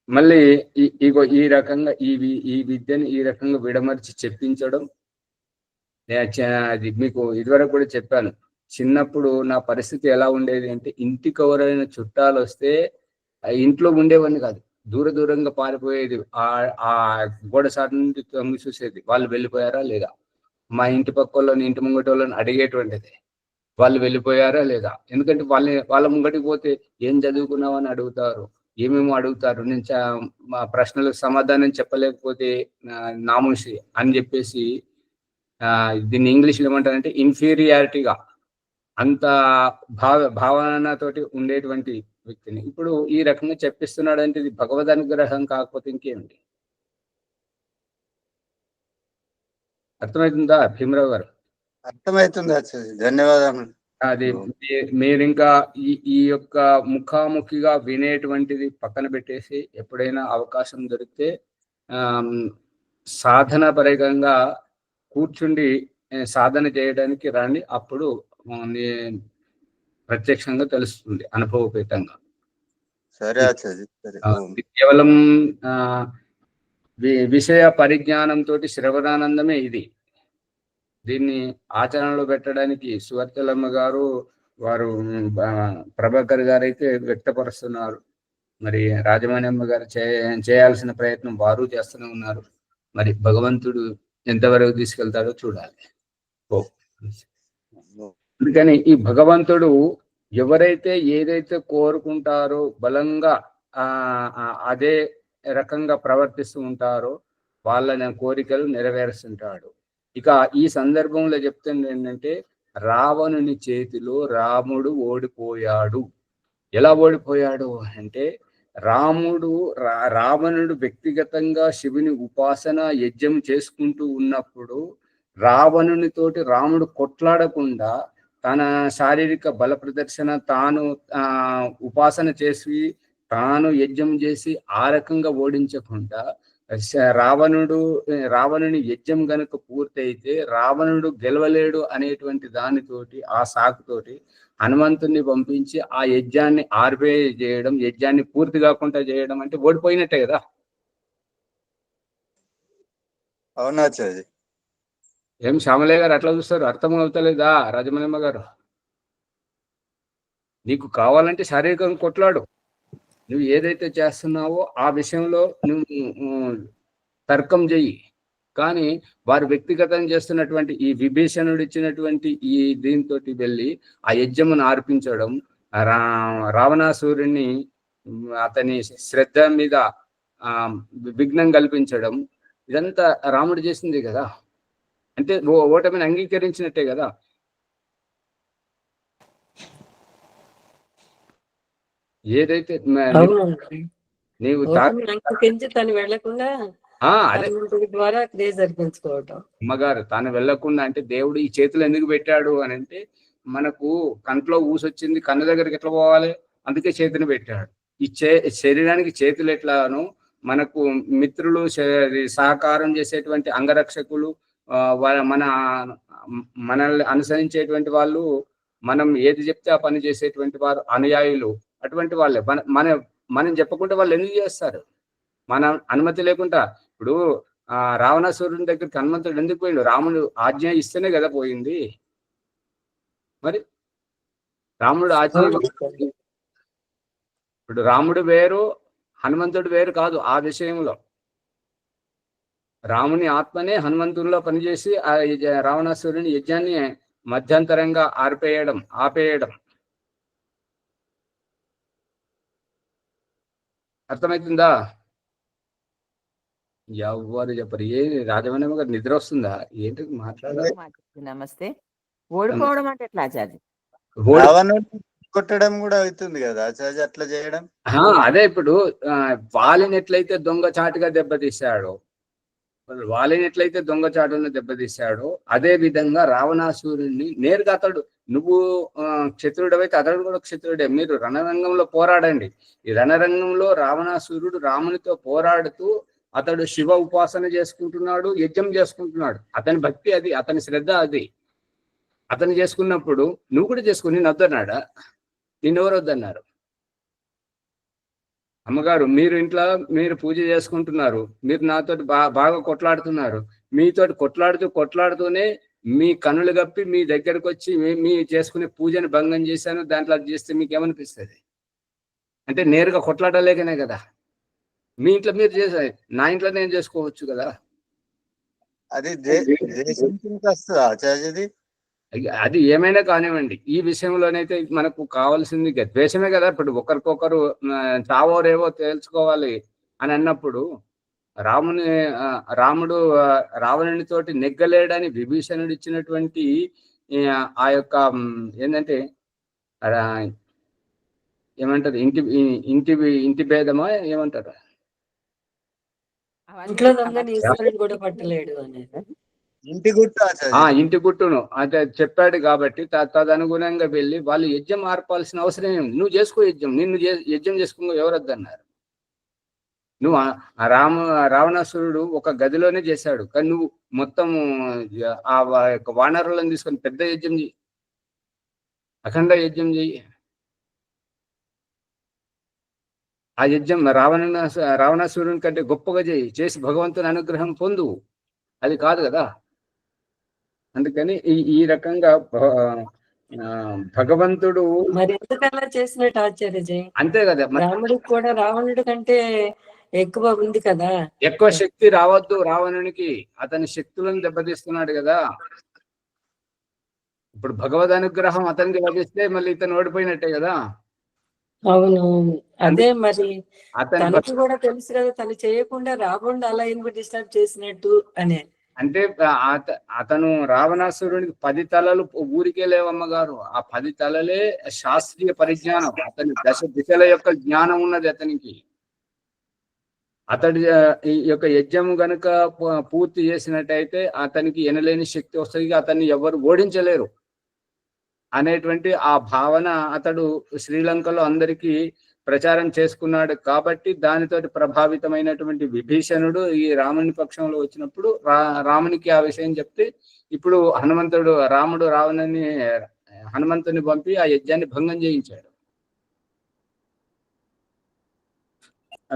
మళ్ళీ ఇగో ఈ రకంగా ఈ విద్యని ఈ రకంగా విడమర్చి చెప్పించడం, అది మీకు ఇదివరకు కూడా చెప్పాను. చిన్నప్పుడు నా పరిస్థితి ఎలా ఉండేది అంటే, ఇంటికి ఎవరైనా చుట్టాలు వస్తే ఇంట్లో ఉండేవాడిని కాదు, దూరంగా పారిపోయేది. ఆ గోడ సాటు నుండి తొంగి చూసేది, వాళ్ళు వెళ్ళిపోయారా లేదా. మా ఇంటి పక్క వాళ్ళని, ఇంటి ముంగటి వాళ్ళని అడిగేటువంటిది, వాళ్ళు వెళ్ళిపోయారా లేదా. ఎందుకంటే వాళ్ళ ముంగటికి పోతే ఏం చదువుకున్నావు అని అడుగుతారు, ఏమేమో అడుగుతారు. నేను మా ప్రశ్నలకు సమాధానం చెప్పలేకపోతే నామూసి అని చెప్పేసి, దీన్ని ఇంగ్లీష్లో ఏమంటారంటే ఇన్ఫీరియారిటీగా, అంత భావనతోటి ఉండేటువంటి వ్యక్తిని ఇప్పుడు ఈ రకంగా చెప్పిస్తున్నాడు అంటే ఇది భగవద్ అనుగ్రహం కాకపోతే ఇంకేమిటి. అర్థమవుతుందా భీమరావు గారు? అర్థమవుతుంది ఆచార్య, ధన్యవాదములు. అది మీరు ఇంకా ఈ యొక్క ముఖాముఖిగా వినేటువంటిది పక్కన పెట్టేసి, ఎప్పుడైనా అవకాశం దొరికితే సాధన పరంగా కూర్చుండి సాధన చేయడానికి రండి. అప్పుడు ప్రత్యక్షంగా తెలుస్తుంది, అనుభవపేతంగా. సరే ఆచార్య. కేవలం విషయ పరిజ్ఞానంతో శ్రవణానందమే ఇది. దీన్ని ఆచరణలో పెట్టడానికి సువర్తలమ్మ గారు, వారు ప్రభాకర్ గారు అయితే వ్యక్తపరుస్తున్నారు. మరి రాజమణమ్మ గారు చేయాల్సిన ప్రయత్నం వారు చేస్తూనే ఉన్నారు. మరి భగవంతుడు ఎంతవరకు తీసుకెళ్తాడో చూడాలి. అందుకని ఈ భగవంతుడు ఎవరైతే ఏదైతే కోరుకుంటారో బలంగా అదే రకంగా ప్రవర్తిస్తూ ఉంటారో వాళ్ళ కోరికలు నెరవేరుస్తుంటాడు. ఇక ఈ సందర్భంలో చెప్తుంది ఏంటంటే, రావణుని చేతిలో రాముడు ఓడిపోయాడు. ఎలా ఓడిపోయాడు అంటే, రావణుడు వ్యక్తిగతంగా శివుని ఉపాసన యజ్ఞం చేసుకుంటూ ఉన్నప్పుడు రావణునితోటి రాముడు కొట్లాడకుండా తన శారీరక బల ప్రదర్శన, తాను ఉపాసన చేసి తాను యజ్ఞం చేసి ఆ రకంగా ఓడించకుండా, రావణుని యజ్ఞం గనుక పూర్తయితే రావణుడు గెలవలేడు అనేటువంటి దానితోటి, ఆ సాకుతోటి హనుమంతుణ్ణి పంపించి ఆ యజ్ఞాన్ని చేయడం, యజ్ఞాన్ని పూర్తి కాకుండా చేయడం అంటే ఓడిపోయినట్టే కదా. అవునాచార్య. ఏం శ్యామలయ్య గారు అట్లా చూస్తారు? అర్థం అవుతలేదా రాజమణమ్మ గారు? నీకు కావాలంటే శారీరకంగా కొట్లాడు, నువ్వు ఏదైతే చేస్తున్నావో ఆ విషయంలో నువ్వు తర్కం చెయ్యి. కానీ వారు వ్యక్తిగతంగా చేస్తున్నటువంటి ఈ విభీషణుడు ఇచ్చినటువంటి ఈ దీంతో వెళ్ళి ఆ యజ్ఞమును ఆర్పించడం, రావణాసురుణ్ణి అతని శ్రద్ధ మీద విఘ్నం కల్పించడం, ఇదంతా రాముడు చేసింది కదా. అంటే ఓటమిని అంగీకరించినట్టే కదా. ఏదైతే నీవు తను వెళ్లకుండా ద్వారా జరిపించుకోవటం. అమ్మగారు తాను వెళ్లకుండా అంటే దేవుడు ఈ చేతులు ఎందుకు పెట్టాడు అని అంటే, మనకు కంట్లో ఊసొచ్చింది, కన్ను దగ్గరికి ఎట్లా పోవాలి, అందుకే చేతిని పెట్టాడు. ఈ శరీరానికి చేతులు ఎట్లాను, మనకు మిత్రులు, సహకారం చేసేటువంటి అంగరక్షకులు, మనల్ని అనుసరించేటువంటి వాళ్ళు, మనం ఏది చెప్తే ఆ పని చేసేటువంటి వారు అనుయాయులు, అటువంటి వాళ్ళే. మనం చెప్పకుండా వాళ్ళు ఎందుకు చేస్తారు? మన అనుమతి లేకుండా. ఇప్పుడు రావణాసురుని దగ్గరికి హనుమంతుడు ఎందుకు పోయిండు? రాముడు ఆజ్ఞ ఇస్తేనే కదా పోయింది. మరి రాముడు ఆజ్ఞ, ఇప్పుడు రాముడు వేరు హనుమంతుడు వేరు కాదు. ఆ విషయంలో రాముని ఆత్మనే హనుమంతునిలో పనిచేసి ఆ రావణాసురుని యజ్ఞాన్ని మధ్యంతరంగా ఆపేయడం. అర్థమవుతుందా? ఎవరు చెప్పరు. ఏ రాజమణమ్మ గారు నిద్ర వస్తుందా ఏంటి మాట్లాడాలి? నమస్తే. ఓడిపోవడం అంటే ఎట్లా ఆచార్య? కొట్టడం కూడా అవుతుంది కదా ఆచార్య, అట్లా చేయడం. అదే ఇప్పుడు వాళ్ళని ఎట్లయితే దొంగచాటుగా దెబ్బతీశాడో, అదే విధంగా రావణాసురుణ్ణి నేరుగా అతడు, నువ్వు క్షత్రుడవైతే అతడు కూడా క్షత్రుడే, మీరు రణరంగంలో పోరాడండి. ఈ రణరంగంలో రావణాసురుడు రామునితో పోరాడుతూ అతడు శివ ఉపాసన చేసుకుంటున్నాడు, యజ్ఞం చేసుకుంటున్నాడు. అతని భక్తి అది, అతని శ్రద్ధ అది. అతను చేసుకున్నప్పుడు నువ్వు కూడా చేసుకుని నిన్ను వద్దన్నాడా? నిన్నెవరు వద్దన్నారు? అమ్మగారు, మీరు ఇంట్లో మీరు పూజ చేసుకుంటున్నారు, మీరు నాతో బాగా కొట్లాడుతున్నారు. మీతోటి కొట్లాడుతూనే మీ కన్నులు కప్పి మీ దగ్గరకు వచ్చి మీ చేసుకునే పూజను భంగం చేశాను, దాంట్లో అది చేస్తే మీకు ఏమనిపిస్తుంది? అంటే నేరుగా కొట్లాడలేకనే కదా. మీ ఇంట్లో మీరు చేసారు, నా ఇంట్లో నేను చేసుకోవచ్చు కదా. అది దేశం కిందకి వస్తుందా ఆచార్యది? అది ఏమైనా కానివ్వండి, ఈ విషయంలోనైతే మనకు కావాల్సింది ద్వేషమే కదా. ఇప్పుడు ఒకరికొకరు చావోరేవో తేల్చుకోవాలి అని అన్నప్పుడు రాముడు రావణుని తోటి నెగ్గలేడని విభీషణుడు ఇచ్చినటువంటి ఆ యొక్క ఏంటంటే ఏమంటారు, ఇంటి భేదమా ఏమంటారు, ఇంట్లో దొంగని ఈశ్వరుడు కూడా పట్టలేడు అనేది. ఇంటి గుట్టును అంటే చెప్పాడు కాబట్టి తదనుగుణంగా వెళ్ళి వాళ్ళు యజ్ఞం ఆర్పాల్సిన అవసరం ఏమి? నువ్వు చేసుకో యజ్ఞం, నిన్ను యజ్ఞం చేసుకో ఎవరొద్దన్నారు? నువ్వు రావణాసురుడు ఒక గదిలోనే చేశాడు, కానీ నువ్వు మొత్తం ఆ యొక్క వానరులను తీసుకొని పెద్ద యజ్ఞం చెయ్యి, అఖండ యజ్ఞం చెయ్యి. ఆ యజ్ఞం రావణాసురుని కంటే గొప్పగా చేసి భగవంతుని అనుగ్రహం పొందు. అది కాదు కదా. అందుకని ఈ రకంగా భగవంతుడు మరి ఎందుకలా చేసినట్టు ఆచార్యజీ? అంతే కదా, రాముడికి కూడా రావణుడి కంటే ఎక్కువ ఉంది కదా. ఎక్కువ శక్తి రావద్దు రావణునికి, అతని శక్తులను దెబ్బతీస్తున్నాడు కదా. ఇప్పుడు భగవద్ అనుగ్రహం అతనికి లభిస్తే మళ్ళీ ఇతను ఓడిపోయినట్టే కదా. అవును, అదే మరి తనకి కూడా తెలుసు కదా, తను చేయకుండా రాకుండా అలా ఎందుకు డిస్టర్బ్ చేసినట్టు అనే. అంటే అతను రావణాసురునికి 10 తలలు ఊరికే లేవమ్మగారు. ఆ 10 తలలే శాస్త్రీయ పరిజ్ఞానం, అతని దిశల యొక్క జ్ఞానం ఉన్నది అతనికి. అతడి ఈ యొక్క యజ్ఞం గనుక పూర్తి చేసినట్టయితే అతనికి ఎనలేని శక్తి వస్తుంది, అతన్ని ఎవరు ఓడించలేరు అనేటువంటి ఆ భావన అతడు శ్రీలంకలో అందరికీ ప్రచారం చేసుకున్నాడు. కాబట్టి దానితోటి ప్రభావితమైనటువంటి విభీషణుడు ఈ రాముని పక్షంలో వచ్చినప్పుడు రామునికి ఆ విషయం చెప్తే, ఇప్పుడు రాముడు హనుమంతుని పంపి ఆ యజ్ఞాన్ని భంగం చేయించాడు.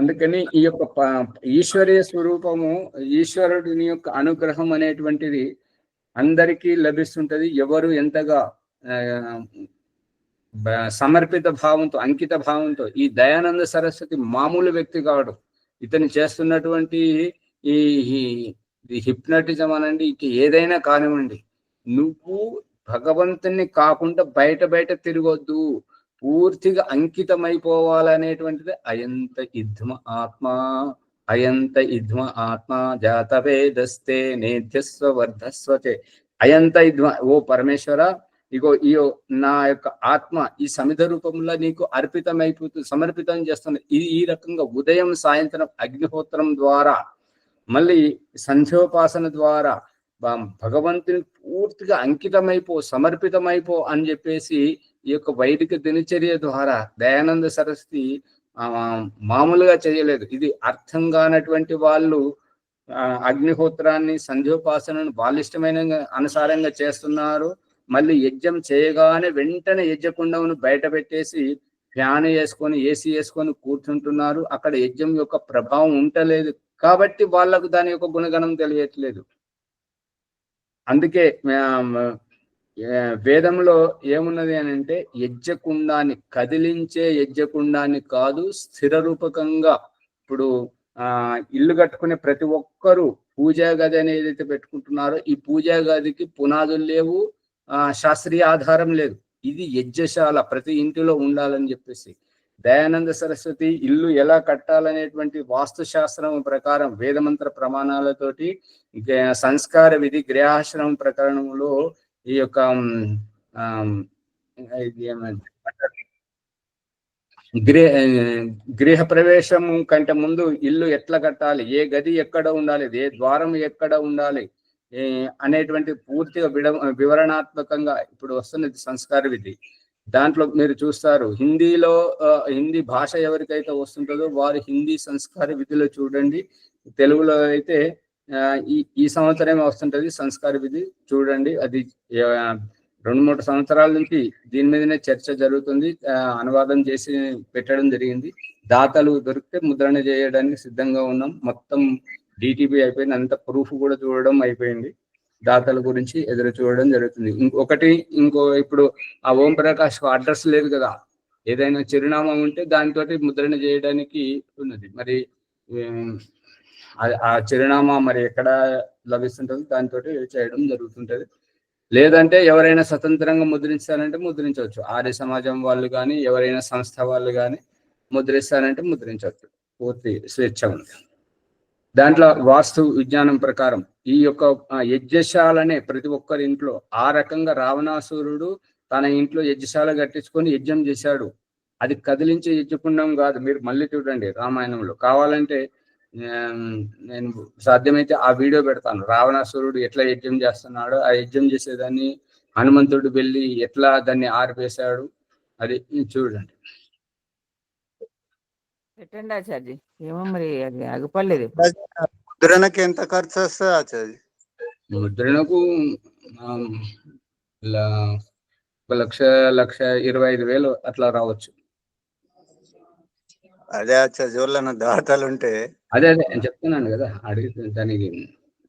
అందుకని ఈ యొక్క ఈశ్వరీయ స్వరూపము, ఈశ్వరుడిని యొక్క అనుగ్రహం అనేటువంటిది అందరికీ లభిస్తుంటది. ఎవరు ఎంతగా సమర్పిత భావంతో, అంకిత భావంతో. ఈ దయానంద సరస్వతి మామూలు వ్యక్తి కాడు. ఇతను చేస్తున్నటువంటి ఈ హిప్నటిజం అనండి, ఏదైనా కానివ్వండి, నువ్వు భగవంతుని కాకుండా బయట తిరగొద్దు, పూర్తిగా అంకితమైపోవాలనేటువంటిది అయంత ఇద్మ ఆత్మ జాతవేదస్తే నేధ్యస్వ వర్ధస్వతే. అయంత ఇద్మ, ఓ పరమేశ్వర, ఇగో నా యొక్క ఆత్మ ఈ సమిధ రూపంలో నీకు సమర్పితం చేస్తుంది. ఈ రకంగా ఉదయం సాయంత్రం అగ్నిహోత్రం ద్వారా, మళ్ళీ సంధ్యోపాసన ద్వారా భగవంతుని పూర్తిగా సమర్పితమైపో అని చెప్పేసి ఈ యొక్క వైదిక దినచర్య ద్వారా దయానంద సరస్వతి మామూలుగా చేయలేదు. ఇది అర్థం కానటువంటి వాళ్ళు అగ్నిహోత్రాన్ని, సంధ్యోపాసనను వాళ్ళ ఇష్టమైన అనుసారంగా చేస్తున్నారు. మళ్ళీ యజ్ఞం చేయగానే వెంటనే యజ్ఞకుండమును బయట పెట్టేసి ఫ్యాన్ వేసుకొని ఏసీ వేసుకొని కూర్చుంటున్నారు. అక్కడ యజ్ఞం యొక్క ప్రభావం ఉండలేదు కాబట్టి వాళ్ళకు దాని యొక్క గుణగణం తెలియట్లేదు. అందుకే వేదంలో ఏమున్నది అని అంటే, యజ్ఞకుండాన్ని కదిలించే యజ్ఞకుండాన్ని కాదు, స్థిర రూపకంగా. ఇప్పుడు ఇల్లు కట్టుకునే ప్రతి ఒక్కరూ పూజా గది అనేది ఏదైతే పెట్టుకుంటున్నారో, ఈ పూజా గదికి పునాదులు లేవు, శాస్త్రీయ ఆధారం లేదు. ఇది యజ్ఞశాల ప్రతి ఇంటిలో ఉండాలని చెప్పేసి దయానంద సరస్వతి ఇల్లు ఎలా కట్టాలనేటువంటి వాస్తు శాస్త్రం ప్రకారం వేదమంత్ర ప్రమాణాలతోటి సంస్కార విధి గృహాశ్రమం ప్రకరణంలో ఈ యొక్క గృహ ప్రవేశం కంటే ముందు ఇల్లు ఎట్లా కట్టాలి, ఏ గది ఎక్కడ ఉండాలి, ఏ ద్వారం ఎక్కడ ఉండాలి అనేటువంటి పూర్తిగా వివరణాత్మకంగా ఇప్పుడు వస్తున్నది సంస్కార విధి. దాంట్లో మీరు చూస్తారు హిందీలో హిందీ భాష ఎవరికైతే వస్తుంటుందో వారు హిందీ సంస్కార విధిలో చూడండి. తెలుగులో అయితే ఈ సంవత్సరమే వస్తుంటది సంస్కార విధి చూడండి. అది 2-3 సంవత్సరాల నుంచి దీని మీదనే చర్చ జరుగుతుంది. అనువాదం చేసి పెట్టడం జరిగింది. దాతలు దొరికితే ముద్రణ చేయడానికి సిద్ధంగా ఉన్నాం. మొత్తం డిటిపి అయిపోయింది, అంత ప్రూఫ్ కూడా చూడడం అయిపోయింది. దాతల గురించి ఎదురు చూడడం జరుగుతుంది. ఇంకో ఇప్పుడు ఆ ఓం ప్రకాష్ అడ్రస్ లేదు కదా, ఏదైనా చిరునామా ఉంటే దానితో ముద్రణ చేయడానికి ఉన్నది. మరి ఆ చిరునామా మరి ఎక్కడ లభిస్తుంటుంది, దానితో చేయడం జరుగుతుంటది. లేదంటే ఎవరైనా స్వతంత్రంగా ముద్రించాలంటే ముద్రించవచ్చు. ఆర్య సమాజం వాళ్ళు కానీ ఎవరైనా సంస్థ వాళ్ళు కానీ ముద్రిస్తారంటే ముద్రించవచ్చు. పూర్తి స్వేచ్ఛ ఉంది. దాంట్లో వాస్తు విజ్ఞానం ప్రకారం ఈ యొక్క యజ్ఞశాలనే ప్రతి ఒక్కరి ఇంట్లో ఆ రకంగా రావణాసురుడు తన ఇంట్లో యజ్ఞశాల కట్టించుకొని యజ్ఞం చేశాడు. అది కదిలించే యజ్ఞకుండం కాదు. మీరు మళ్ళీ చూడండి రామాయణంలో. కావాలంటే నేను సాధ్యమైతే ఆ వీడియో పెడతాను. రావణాసురుడు ఎట్లా యజ్ఞం చేస్తున్నాడో, ఆ యజ్ఞం చేసేదాన్ని హనుమంతుడు వెళ్ళి ఎట్లా దాన్ని ఆర్పేశాడు, అది చూడండి. పెట్టండి ఆచార్య. ఏమో మరి అది ఆగిపోలేదు. ముద్రణకి ఎంత ఖర్చు వస్తుంది ఆచార్య? ముద్రణకు 1,25,000 అట్లా రావచ్చు. అదే ఆచార్య ఎవరైనా దాతలు ఉంటే అదే నేను చెప్తున్నాను కదా, అడిగితే దానికి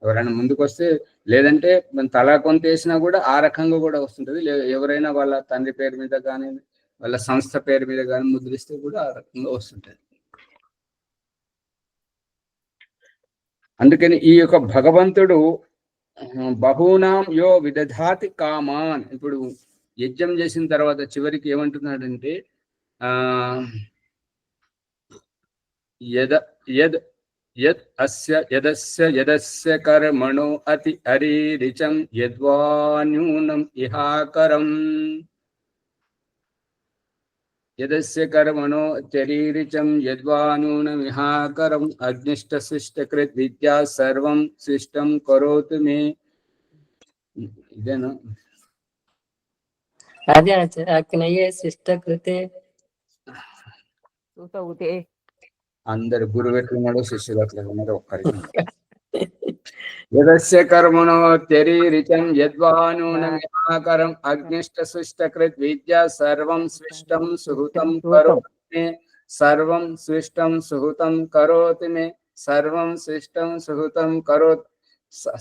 ఎవరైనా ముందుకు వస్తే, లేదంటే తలా కొంత వేసినా కూడా ఆ రకంగా కూడా వస్తుంటది. ఎవరైనా వాళ్ళ తండ్రి పేరు మీద కానీ వాళ్ళ సంస్థ పేరు మీద కానీ ముద్రిస్తే కూడా ఆ రకంగా వస్తుంటది. అందుకని ఈ యొక్క భగవంతుడు బహూనాం యో విదధాతి కామాన్, ఇప్పుడు యజ్ఞం చేసిన తర్వాత చివరికి ఏమంటున్నాడంటే యదస్య కర్మణో అతి అరీరిచం యద్వాన్యూనం ఇహాకరం. యదస్య కర్మణో అత్యరీరిచం యద్వానూనం ఇహాకరం అగ్నిష్ట శిష్టకృత్ విద్యా సర్వం శిష్టం కరోతు మే. ఇదేనా? అదే అగ్నయే శిష్టకృతే. అందరు గురువు ఎట్లున్నాడో శిష్యులు అట్లా ఉన్నారు. ఒక్కరికి యదస్య కర్మణో అత్యరీరిచం యద్వానూనం ఇహాకరం అగ్నిష్ట శిష్టకృత్ విద్యా సర్వం స్విష్టం సుహృతం కరోతు మే. సర్వం స్విష్టం సుహృతం కరోతు మే. సర్వం స్విష్టం సుహృతం కరోత్.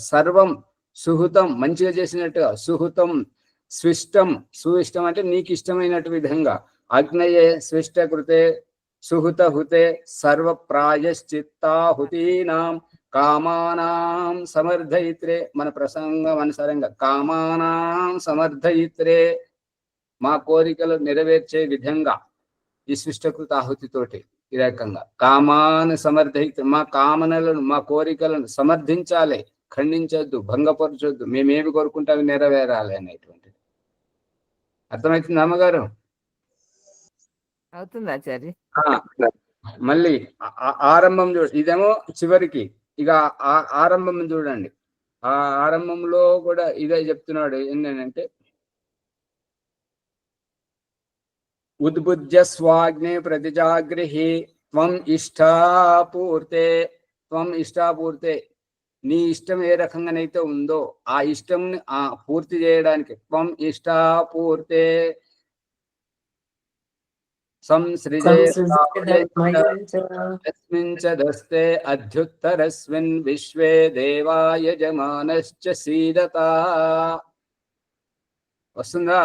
సర్వం సుహృతం మంచిగా చేసినట్టుగా, సుహృతం స్విష్టం సుయిష్టం అంటే నీకు ఇష్టమైనటు విధంగా. అగ్నయే స్విష్టకృతే సుహృత హుతే సర్వ ప్రాయశ్చిత్తాహుతీనాం కామానాం సమర్థయిత్రే. మన ప్రసంగం అనుసారంగా కామానాం సమర్థయిత్రే, మా కోరికలు నెరవేర్చే విధంగా ఈ సృష్టకృత ఆహుతితోటి ఈ రకంగా కామాను సమర్థయిత్రే, మా కామనలను మా కోరికలను సమర్థించాలి, ఖండించొద్దు, భంగపరచొద్దు, మేమేమి కోరుకుంటే అవి నెరవేరాలి అనేటువంటిది. అర్థమవుతుంది అమ్మగారు? అవుతుంది ఆచార్య. మళ్ళీ ఆరంభం చూడ, ఇదేమో చివరికి. ఇక ఆరంభం చూడండి. ఆ ఆరంభంలో కూడా ఇదే చెప్తున్నాడు. ఏంటంటే ఉద్బుజ్య స్వాగ్నే ప్రతిజాగృహి త్వం ఇష్టాపూర్తే. త్వం ఇష్టాపూర్తే, నీ ఇష్టం ఏ రకంగానైతే ఉందో ఆ ఇష్టం పూర్తి చేయడానికి. త్వం ఇష్టాపూర్తే సంసృజేస్మించదస్తే అధ్యుత్తరస్మిన్ విశ్వే దేవాయజమానశ్చ సీదత. వస్తుందా?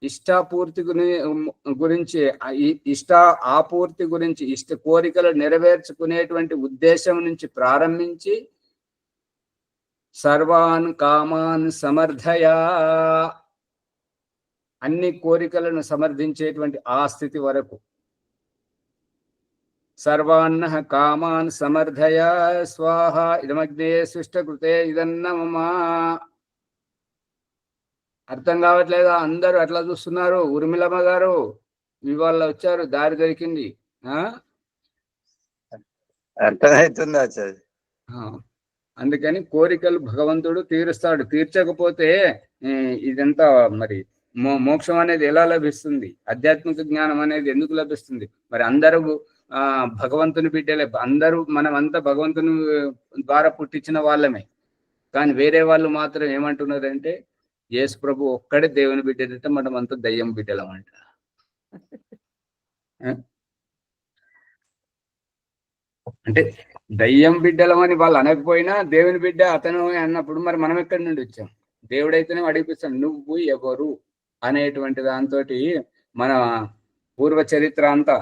ఇష్టాపూర్తి గురించి, ఆపూర్తి గురించి, ఇష్ట కోరికలు నెరవేర్చుకునేటువంటి ఉద్దేశం నుంచి ప్రారంభించి సర్వాన్ కామాన్ సమర్థయా, అన్ని కోరికలను సమర్థించేటువంటి ఆ స్థితి వరకు. సర్వాన్న కామాన్ సమర్థయ స్వాహ ఇదమగ్నే సృష్టకృతే ఇదన్నమా. అర్థం కావట్లేదా? అందరూ అట్లా చూస్తున్నారు. ఉర్మిళమ్మ గారు ఇవాళ వచ్చారు, దారి దొరికింది. అర్థమవుతుంది ఆచార్య. అందుకని కోరికలు భగవంతుడు తీరుస్తాడు. తీర్చకపోతే ఇదంతా మరి మోక్షం అనేది ఎలా లభిస్తుంది? ఆధ్యాత్మిక జ్ఞానం అనేది ఎందుకు లభిస్తుంది? మరి అందరూ భగవంతుని బిడ్డలే, అందరూ మనం అంతా భగవంతుని ద్వారా పుట్టించిన వాళ్ళమే. కానీ వేరే వాళ్ళు మాత్రం ఏమంటున్నారంటే యేసు ప్రభు ఒక్కడే దేవుని బిడ్డలంటే మనం అంతా దయ్యం బిడ్డలం అంట. అంటే దయ్యం బిడ్డలం అని వాళ్ళు అనకపోయినా దేవుని బిడ్డ అతను అన్నప్పుడు మరి మనం ఎక్కడి నుండి వచ్చాం? దేవుడైతేనే అడిగిపిస్తాం నువ్వు ఎవరు అనేటువంటి దాంతో మన పూర్వ చరిత్ర అంతా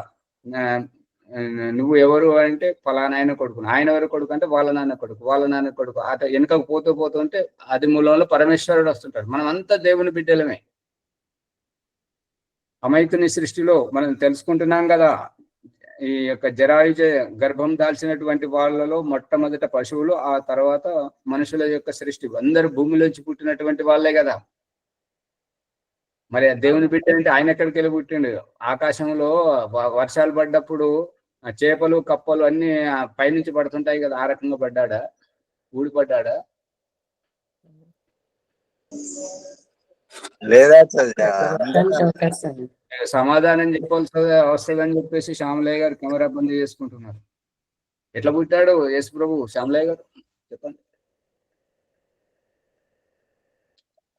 నువ్వు ఎవరు అంటే ఫలానా ఆయన కొడుకు, ఆయన ఎవరు కొడుకు అంటే వాళ్ళ నాన్న కొడుకు, వాళ్ళ నాన్న కొడుకు, అట వెనుకకు పోతుంటే అది మూలంలో పరమేశ్వరుడు వస్తుంటాడు. మనం అంతా దేవుని బిడ్డలమే. అమైతుని సృష్టిలో మనం తెలుసుకుంటున్నాం కదా, ఈ యొక్క జరాయుజ గర్భం దాల్చినటువంటి వాళ్ళలో మొట్టమొదట పశువులు, ఆ తర్వాత మనుషుల యొక్క సృష్టి, అందరూ భూమిలోంచి పుట్టినటువంటి వాళ్ళే కదా. మరి దేవుని బిడ్డ అంటే ఆయన ఎక్కడికి వెళ్ళి పుట్టిండు? ఆకాశంలో వర్షాలు పడ్డప్పుడు చేపలు కప్పలు అన్ని పైనుంచి పడుతుంటాయి కదా, ఆ రకంగా పడ్డాడా? ఊడిపడ్డాడా? లేదా సమాధానం చెప్పాల్సి వస్తుందని చెప్పేసి శ్యామలయ్య గారు కెమెరా బంద్ చేసుకుంటున్నారు. ఎట్లా పుట్టాడు యేసు ప్రభు? శ్యామలయ్య గారు చెప్పండి.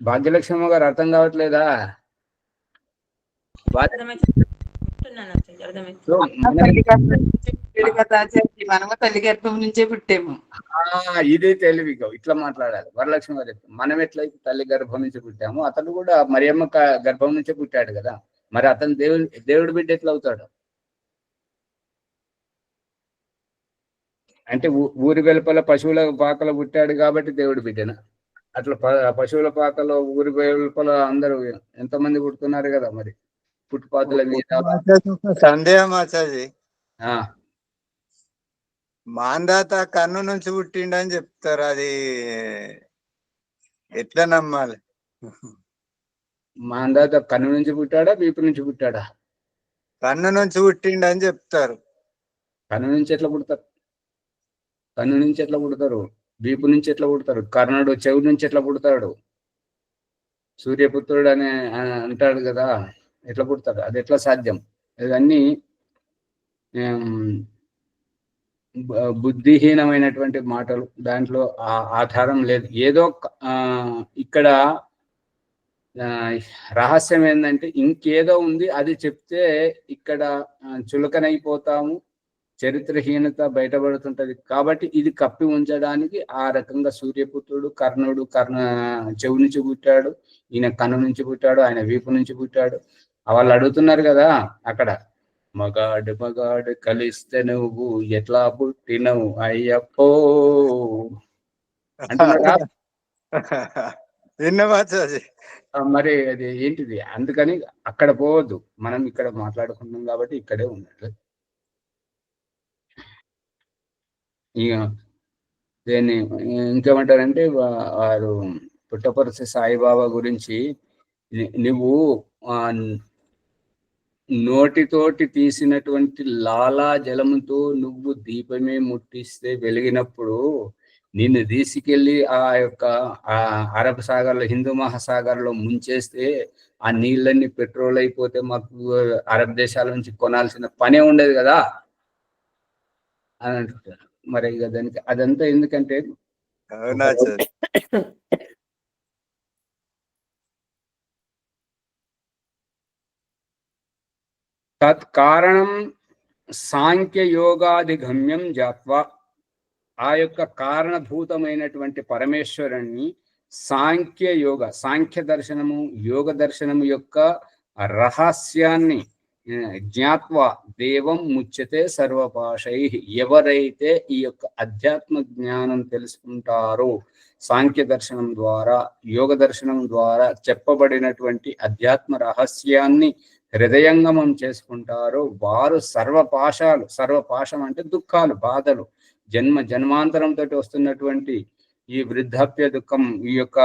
భాగ్యలక్ష్మి గారు అర్థం కావట్లేదా? మనము తల్లి గర్భం నుంచే పుట్టాము. ఇది తెలివిగా ఇట్లా మాట్లాడాలి. వరలక్ష్మి గారు మనం ఎట్లయితే తల్లి గర్భం నుంచి పుట్టాము, అతను కూడా మరియమ్మ గర్భం నుంచే పుట్టాడు కదా. మరి అతను దేవుడి బిడ్డ ఎట్లా అవుతాడు? అంటే ఊరి వెలుపల పశువుల పాకలో పుట్టాడు కాబట్టి దేవుడి బిడ్డన? అట్లా పశువుల పాకలో ఊరి వెలుపల అందరూ ఎంతమంది పుడుతున్నారు కదా, మరి ఫుట్పాత్ల మీద. సందేహం ఆచార్య, ఆ మాందాత కన్ను నుంచి పుట్టిండని చెప్తారు, అది ఎట్లా నమ్మాలి? మాందాత కన్ను నుంచి పుట్టాడా వీపు నుంచి పుట్టాడా? కన్ను నుంచి పుట్టిండని చెప్తారు. కన్ను నుంచి ఎట్లా పుడతారు? కన్ను నుంచి ఎట్లా పుడతారు? వీపు నుంచి ఎట్లా పుడతారు? కర్ణుడు చెవి నుంచి ఎట్లా పుడతాడు? సూర్యపుత్రుడు అని అంటాడు కదా, ఎట్లా పుడతాడు? అది ఎట్లా సాధ్యం? ఇవన్నీ బుద్ధిహీనమైనటువంటి మాటలు, దాంట్లో ఆధారం లేదు. ఏదో ఇక్కడ రహస్యం ఏంటంటే ఇంకేదో ఉంది, అది చెప్తే ఇక్కడ చులకనైపోతాము, చరిత్రహీనత బయటపడుతుంటది. కాబట్టి ఇది కప్పి ఉంచడానికి ఆ రకంగా సూర్యపుత్రుడు, కర్ణుడు చెవు నుంచి పుట్టాడు, ఈయన కన్ను నుంచి పుట్టాడు, ఆయన వీపు నుంచి పుట్టాడు. వాళ్ళు అడుగుతున్నారు కదా అక్కడ, మగాడు కలిస్తే నువ్వు ఎట్లా పుట్టినవు అయ్యప్పో అంటున్నారా? మరి అది ఏంటిది? అందుకని అక్కడ పోవద్దు, మనం ఇక్కడ మాట్లాడుకుంటున్నాం కాబట్టి ఇక్కడే ఉన్నట్లు. ఇక దీన్ని ఇంకేమంటారంటే వారు పుట్టపర్తి సాయిబాబా గురించి, నువ్వు నోటితోటి తీసినటువంటి లాలా జలముతో నువ్వు దీపమే ముట్టిస్తే వెలిగినప్పుడు నిన్ను తీసుకెళ్ళి ఆ యొక్క అరబ్ సాగర్లో, హిందూ మహాసాగర్లో ముంచేస్తే ఆ నీళ్ళన్నీ పెట్రోల్ అయిపోతే మాకు అరబ్ దేశాల నుంచి కొనాల్సిన పనే ఉండేది కదా అని అంటుంటారు. మరి ఇక దానికి అదంతా ఎందుకంటే తత్కారణం సాంఖ్య యోగాధిగమ్యం జాత్వా, ఆ యొక్క కారణభూతమైనటువంటి పరమేశ్వరుణ్ణి సాంఖ్య దర్శనము, యోగ దర్శనము యొక్క రహస్యాన్ని జ్ఞాత్వా దేవం ముచ్యతే సర్వపాశై. ఎవరైతే ఈ యొక్క అధ్యాత్మ జ్ఞానం తెలుసుకుంటారో, సాంఖ్య దర్శనం ద్వారా, యోగ దర్శనం ద్వారా చెప్పబడినటువంటి అధ్యాత్మ రహస్యాన్ని హృదయంగమం చేసుకుంటారో వారు సర్వపాశం అంటే దుఃఖాలు, బాధలు, జన్మాంతరంతో వస్తున్నటువంటి ఈ వృద్ధాప్య దుఃఖం, ఈ యొక్క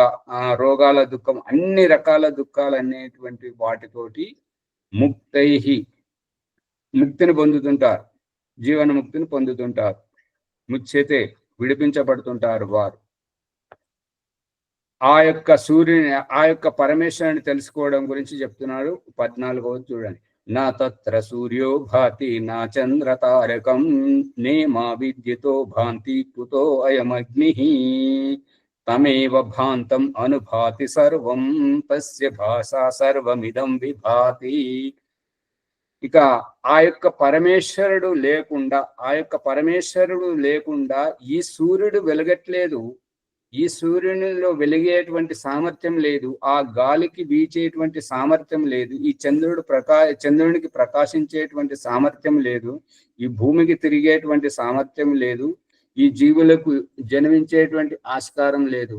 రోగాల దుఃఖం, అన్ని రకాల దుఃఖాలు అనేటువంటి వాటితోటి ముక్తిని పొందుతుంటారు, జీవన ముక్తిని పొందుతుంటారు. ముచ్యతే విడిపించబడుతుంటారు వారు. ఆ యొక్క సూర్యుని, ఆ యొక్క పరమేశ్వరుని తెలుసుకోవడం గురించి చెప్తున్నారు. 14వ చూడండి. నా తత్ర సూర్యో భాతి నా చంద్ర తారకం నేమా విద్యుతో భాంతి కుతో అయమగ్ని తమేవ భాంతం అనుభాతి సర్వం తస్య భాషా సర్వమిదం విభాతి. ఇక ఆ యొక్క పరమేశ్వరుడు లేకుండా ఈ సూర్యుడు వెలగట్లేదు. ఈ సూర్యునిలో వెలిగేటువంటి సామర్థ్యం లేదు. ఆ గాలికి వీచేటువంటి సామర్థ్యం లేదు. ఈ చంద్రునికి ప్రకాశించేటువంటి సామర్థ్యం లేదు. ఈ భూమికి తిరిగేటువంటి సామర్థ్యం లేదు. ఈ జీవులకు జన్మించేటువంటి ఆస్కారం లేదు.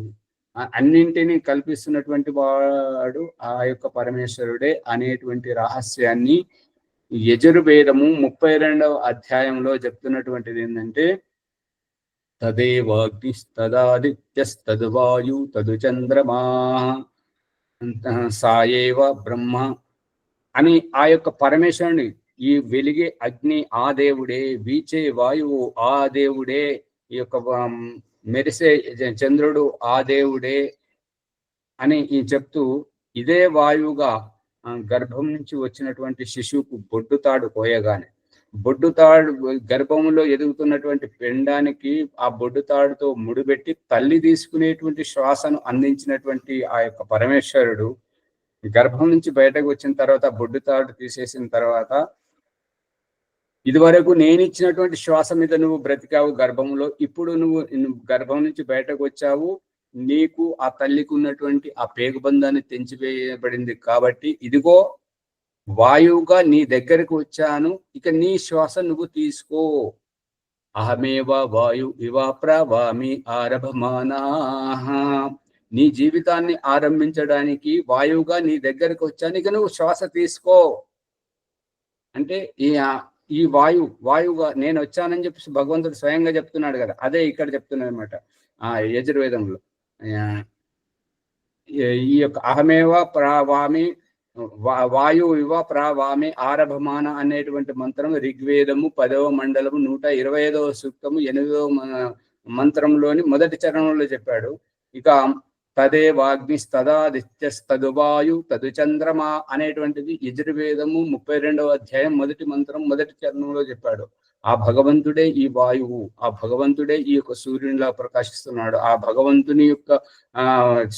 అన్నింటినీ కల్పిస్తున్నటువంటి వాడు ఆ యొక్క పరమేశ్వరుడే అనేటువంటి రహస్యాన్ని యజుర్వేదము 32వ అధ్యాయంలో చెప్తున్నటువంటిది ఏంటంటే, తదేవాగ్నిస్తదాదిత్యస్తద్వాయు తదు చంద్రమా సాయేవ బ్రహ్మ అని ఆ యొక్క పరమేశ్వరుని, ఈ వెలిగే అగ్ని ఆ దేవుడే, వీచే వాయువు ఆ దేవుడే, ఈ యొక్క మెరిసే చంద్రుడు ఆ దేవుడే అని చెప్తూ, ఇదే వాయువుగా గర్భం నుంచి వచ్చినటువంటి శిశువుకు బొడ్డుతాడు పోయగానే, బొడ్డుతాడు గర్భంలో ఎదుగుతున్నటువంటి పిండానికి ఆ బొడ్డుతాడుతో ముడిపెట్టి తల్లి తీసుకునేటువంటి శ్వాసను అందించినటువంటి ఆ యొక్క పరమేశ్వరుడు గర్భం నుంచి బయటకు వచ్చిన తర్వాత, బొడ్డుతాడు తీసేసిన తర్వాత, ఇదివరకు నేను ఇచ్చినటువంటి శ్వాస మీద నువ్వు బ్రతికావు గర్భంలో, ఇప్పుడు నువ్వు గర్భం నుంచి బయటకు వచ్చావు, నీకు ఆ తల్లికి ఉన్నటువంటి ఆ పేగుబంధాన్ని తెంచివేయబడింది కాబట్టి ఇదిగో వాయువుగా నీ దగ్గరకు వచ్చాను, ఇక నీ శ్వాస నువ్వు తీసుకో. అహమేవ వాయు ఇవ ప్రవామి ఆరభమానా. నీ జీవితాన్ని ఆరంభించడానికి వాయువుగా నీ దగ్గరకు వచ్చాను, ఇక నువ్వు శ్వాస తీసుకో అంటే ఈ వాయువుగా నేను వచ్చానని చెప్పి భగవంతుడు స్వయంగా చెప్తున్నాడు కదా. అదే ఇక్కడ చెప్తున్నాడు అనమాట యజుర్వేదంలో. ఈ యొక్క అహమేవ ప్రావామి వాయు ఇవ ప్రావామి ఆరభమాన అనేటువంటి మంత్రం ఋగ్వేదము 10వ మండలము 125వ సూక్తము 8వ మంత్రంలోని మొదటి చరణంలో చెప్పాడు. ఇక తదేవాగ్నిస్తదాదిత్యస్తదువాయు తదు చంద్రమా అనేటువంటిది యజుర్వేదము 32వ అధ్యాయం మొదటి మంత్రం మొదటి చరణంలో చెప్పాడు. ఆ భగవంతుడే ఈ వాయువు, ఆ భగవంతుడే ఈ యొక్క సూర్యునిలా ప్రకాశిస్తున్నాడు. ఆ భగవంతుని యొక్క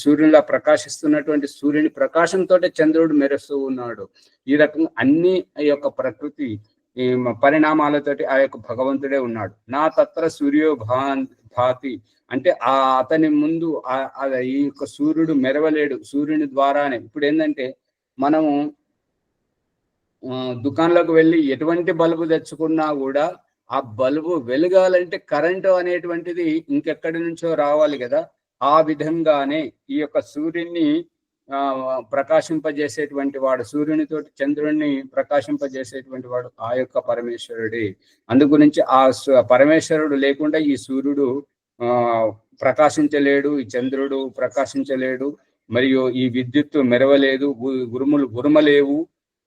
సూర్యునిలా ప్రకాశిస్తున్నటువంటి సూర్యుని ప్రకాశంతో చంద్రుడు మెరుస్తూ ఉన్నాడు. ఈ రకంగా అన్ని ఈ యొక్క ప్రకృతి పరిణామాలతోటి ఆ యొక్క భగవంతుడే ఉన్నాడు. నా తత్ర సూర్యో భాతి అంటే అతని ముందు ఈ యొక్క సూర్యుడు మెరవలేడు. సూర్యుని ద్వారానే ఇప్పుడు ఏంటంటే, మనము దుకాణంలోకి వెళ్ళి ఎటువంటి బల్బు తెచ్చుకున్నా కూడా ఆ బల్బు వెలగాలంటే కరెంటు అనేటువంటిది ఇంకెక్కడి నుంచో రావాలి కదా. ఆ విధంగానే ఈ యొక్క సూర్యుని ప్రకాశింపజేసేటువంటి వాడు, సూర్యునితోటి చంద్రుడిని ప్రకాశింపజేసేటువంటి వాడు ఆ యొక్క పరమేశ్వరుడే. అందుగురించి ఆ పరమేశ్వరుడు లేకుండా ఈ సూర్యుడు ప్రకాశించలేడు, ఈ చంద్రుడు ప్రకాశించలేడు, మరియు ఈ విద్యుత్తు మెరవలేదు, ఉరుములు ఉరుమలేవు,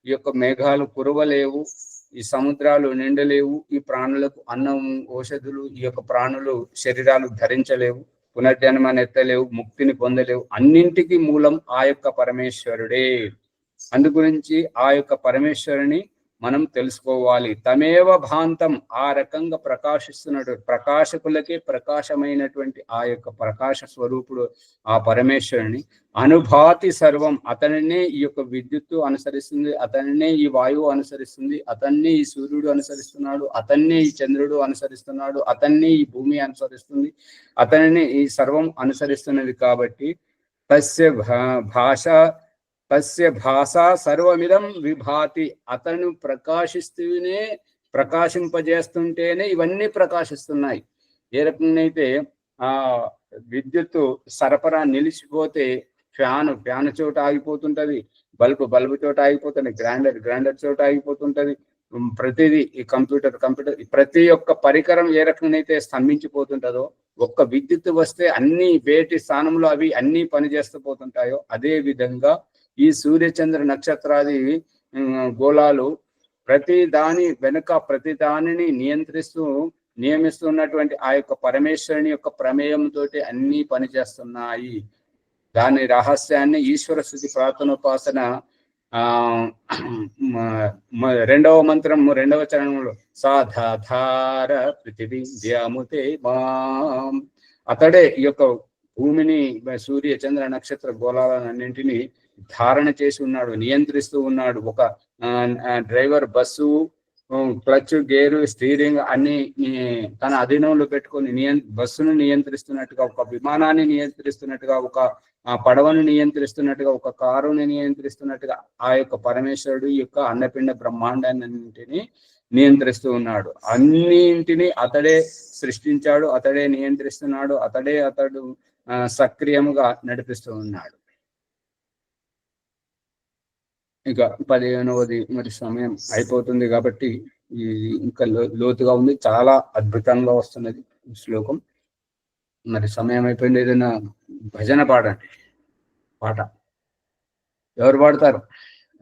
ఈ యొక్క మేఘాలు కురవలేవు, ఈ సముద్రాలు నిండలేవు, ఈ ప్రాణులకు అన్నం ఔషధులు ఈ యొక్క ప్రాణులు శరీరాలు ధరించలేవు, పునర్జన్మని ఎత్తలేవు, ముక్తిని పొందలేవు. అన్నింటికి మూలం ఆ యొక్క పరమేశ్వరుడే. అందుగురించి ఆ యొక్క పరమేశ్వరుని మనం తెలుసుకోవాలి. తమేవ భాంతం ఆ రకంగా ప్రకాశిస్తున్నాడు. ప్రకాశకులకే ప్రకాశమైనటువంటి ఆ యొక్క ప్రకాశ స్వరూపుడు ఆ పరమేశ్వరుని అనుభాతి సర్వం. అతనినే ఈ యొక్క విద్యుత్తు అనుసరిస్తుంది, అతనినే ఈ వాయువు అనుసరిస్తుంది, అతన్నే ఈ సూర్యుడు అనుసరిస్తున్నాడు, అతన్నే ఈ చంద్రుడు అనుసరిస్తున్నాడు, అతన్నే ఈ భూమి అనుసరిస్తుంది, అతనినే ఈ సర్వం అనుసరిస్తున్నది. కాబట్టి తస్య భాష సర్వమిదం విభాతి. అతను ప్రకాశిస్తూనే ప్రకాశింపజేస్తుంటేనే ఇవన్నీ ప్రకాశిస్తున్నాయి. ఏ రకంగా అయితే విద్యుత్తు సరఫరా నిలిచిపోతే ఫ్యాన్ చోట ఆగిపోతుంటది, బల్బు చోట ఆగిపోతుంది, గ్రైండర్ చోట ఆగిపోతుంటది, ప్రతిదీ ఈ కంప్యూటర్ ప్రతి ఒక్క పరికరం ఏ రకంగా అయితే స్తంభించిపోతుంటదో, ఒక్క విద్యుత్ వస్తే అన్ని వేటి స్థానంలో అవి అన్ని పనిచేస్తూ పోతుంటాయో, అదే విధంగా ఈ సూర్యచంద్ర నక్షత్రాది గోళాలు ప్రతి దాని వెనుక ప్రతి దానిని నియమిస్తున్నటువంటి ఆ యొక్క పరమేశ్వరుని యొక్క ప్రమేయంతో అన్ని పనిచేస్తున్నాయి. దాని రహస్యాన్ని ఈశ్వర స్థుతి ప్రార్థనోపాసన రెండవ మంత్రం రెండవ చరణంలో సాధాధార పృథివీ ద్యాముతే మాం, అతడే ఈ యొక్క భూమిని, సూర్య చంద్ర నక్షత్ర గోళాలన్నింటినీ ధారణ చేసి ఉన్నాడు, నియంత్రిస్తూ ఉన్నాడు. ఒక driver bus clutch, gear, steering అన్ని తన అధీనంలో పెట్టుకొని బస్సును నియంత్రిస్తున్నట్టుగా, ఒక విమానాన్ని నియంత్రిస్తున్నట్టుగా, ఒక పడవను నియంత్రిస్తున్నట్టుగా, ఒక కారుని నియంత్రిస్తున్నట్టుగా ఆ యొక్క పరమేశ్వరుడు ఈ యొక్క అండపిండ బ్రహ్మాండాన్నింటినీ నియంత్రిస్తూ ఉన్నాడు. అన్నింటినీ అతడే సృష్టించాడు, అతడే నియంత్రిస్తున్నాడు, అతడు సక్రియంగా నడిపిస్తూ ఉన్నాడు. ఇక 15వది మరి సమయం అయిపోతుంది కాబట్టి ఇంకా లోతుగా ఉంది, చాలా అద్భుతంగా వస్తున్నది శ్లోకం. మరి సమయం అయిపోయింది. ఏదైనా భజన పాడండి, పాట ఎవరు పాడతారు?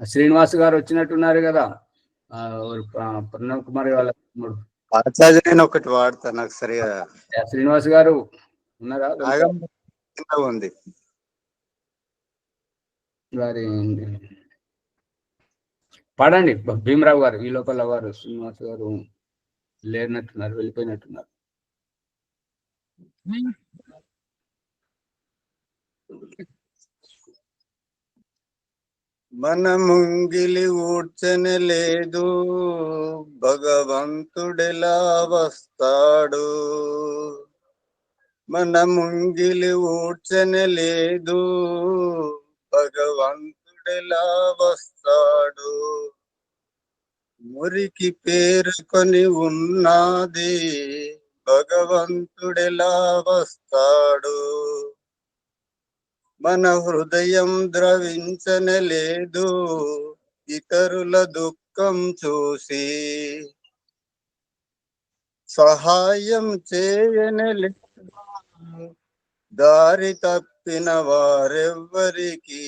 శ్రీనివాస్ గారు వచ్చినట్టున్నారు కదా, ప్రణవ్ కుమార్ వాళ్ళ ఆచార్య ఒకటి వాడతా, నాకు సరిగా. శ్రీనివాస్ గారు ఉన్నారా? ఉంది వారి పాడండి. భీమరావు గారు ఈ లోపల వారు శ్రీనివాస్ గారు లేనట్టున్నారు, వెళ్ళిపోయినట్టున్నారు. మన ముంగిలి ఊడ్చని లేదు, భగవంతుడెలా వస్తాడు. మన ముంగిలి ఊడ్చని లేదు, భగవంతుడెలా వస్తాడు. మురికి పేరుకొని ఉన్నది, భగవంతుడెలా వస్తాడు. మన హృదయం ద్రవించనే లేదు, ఇతరుల దుఃఖం చూసి. సహాయం చేయనే లేదు, దారి తప్పిన వారెవ్వరికి.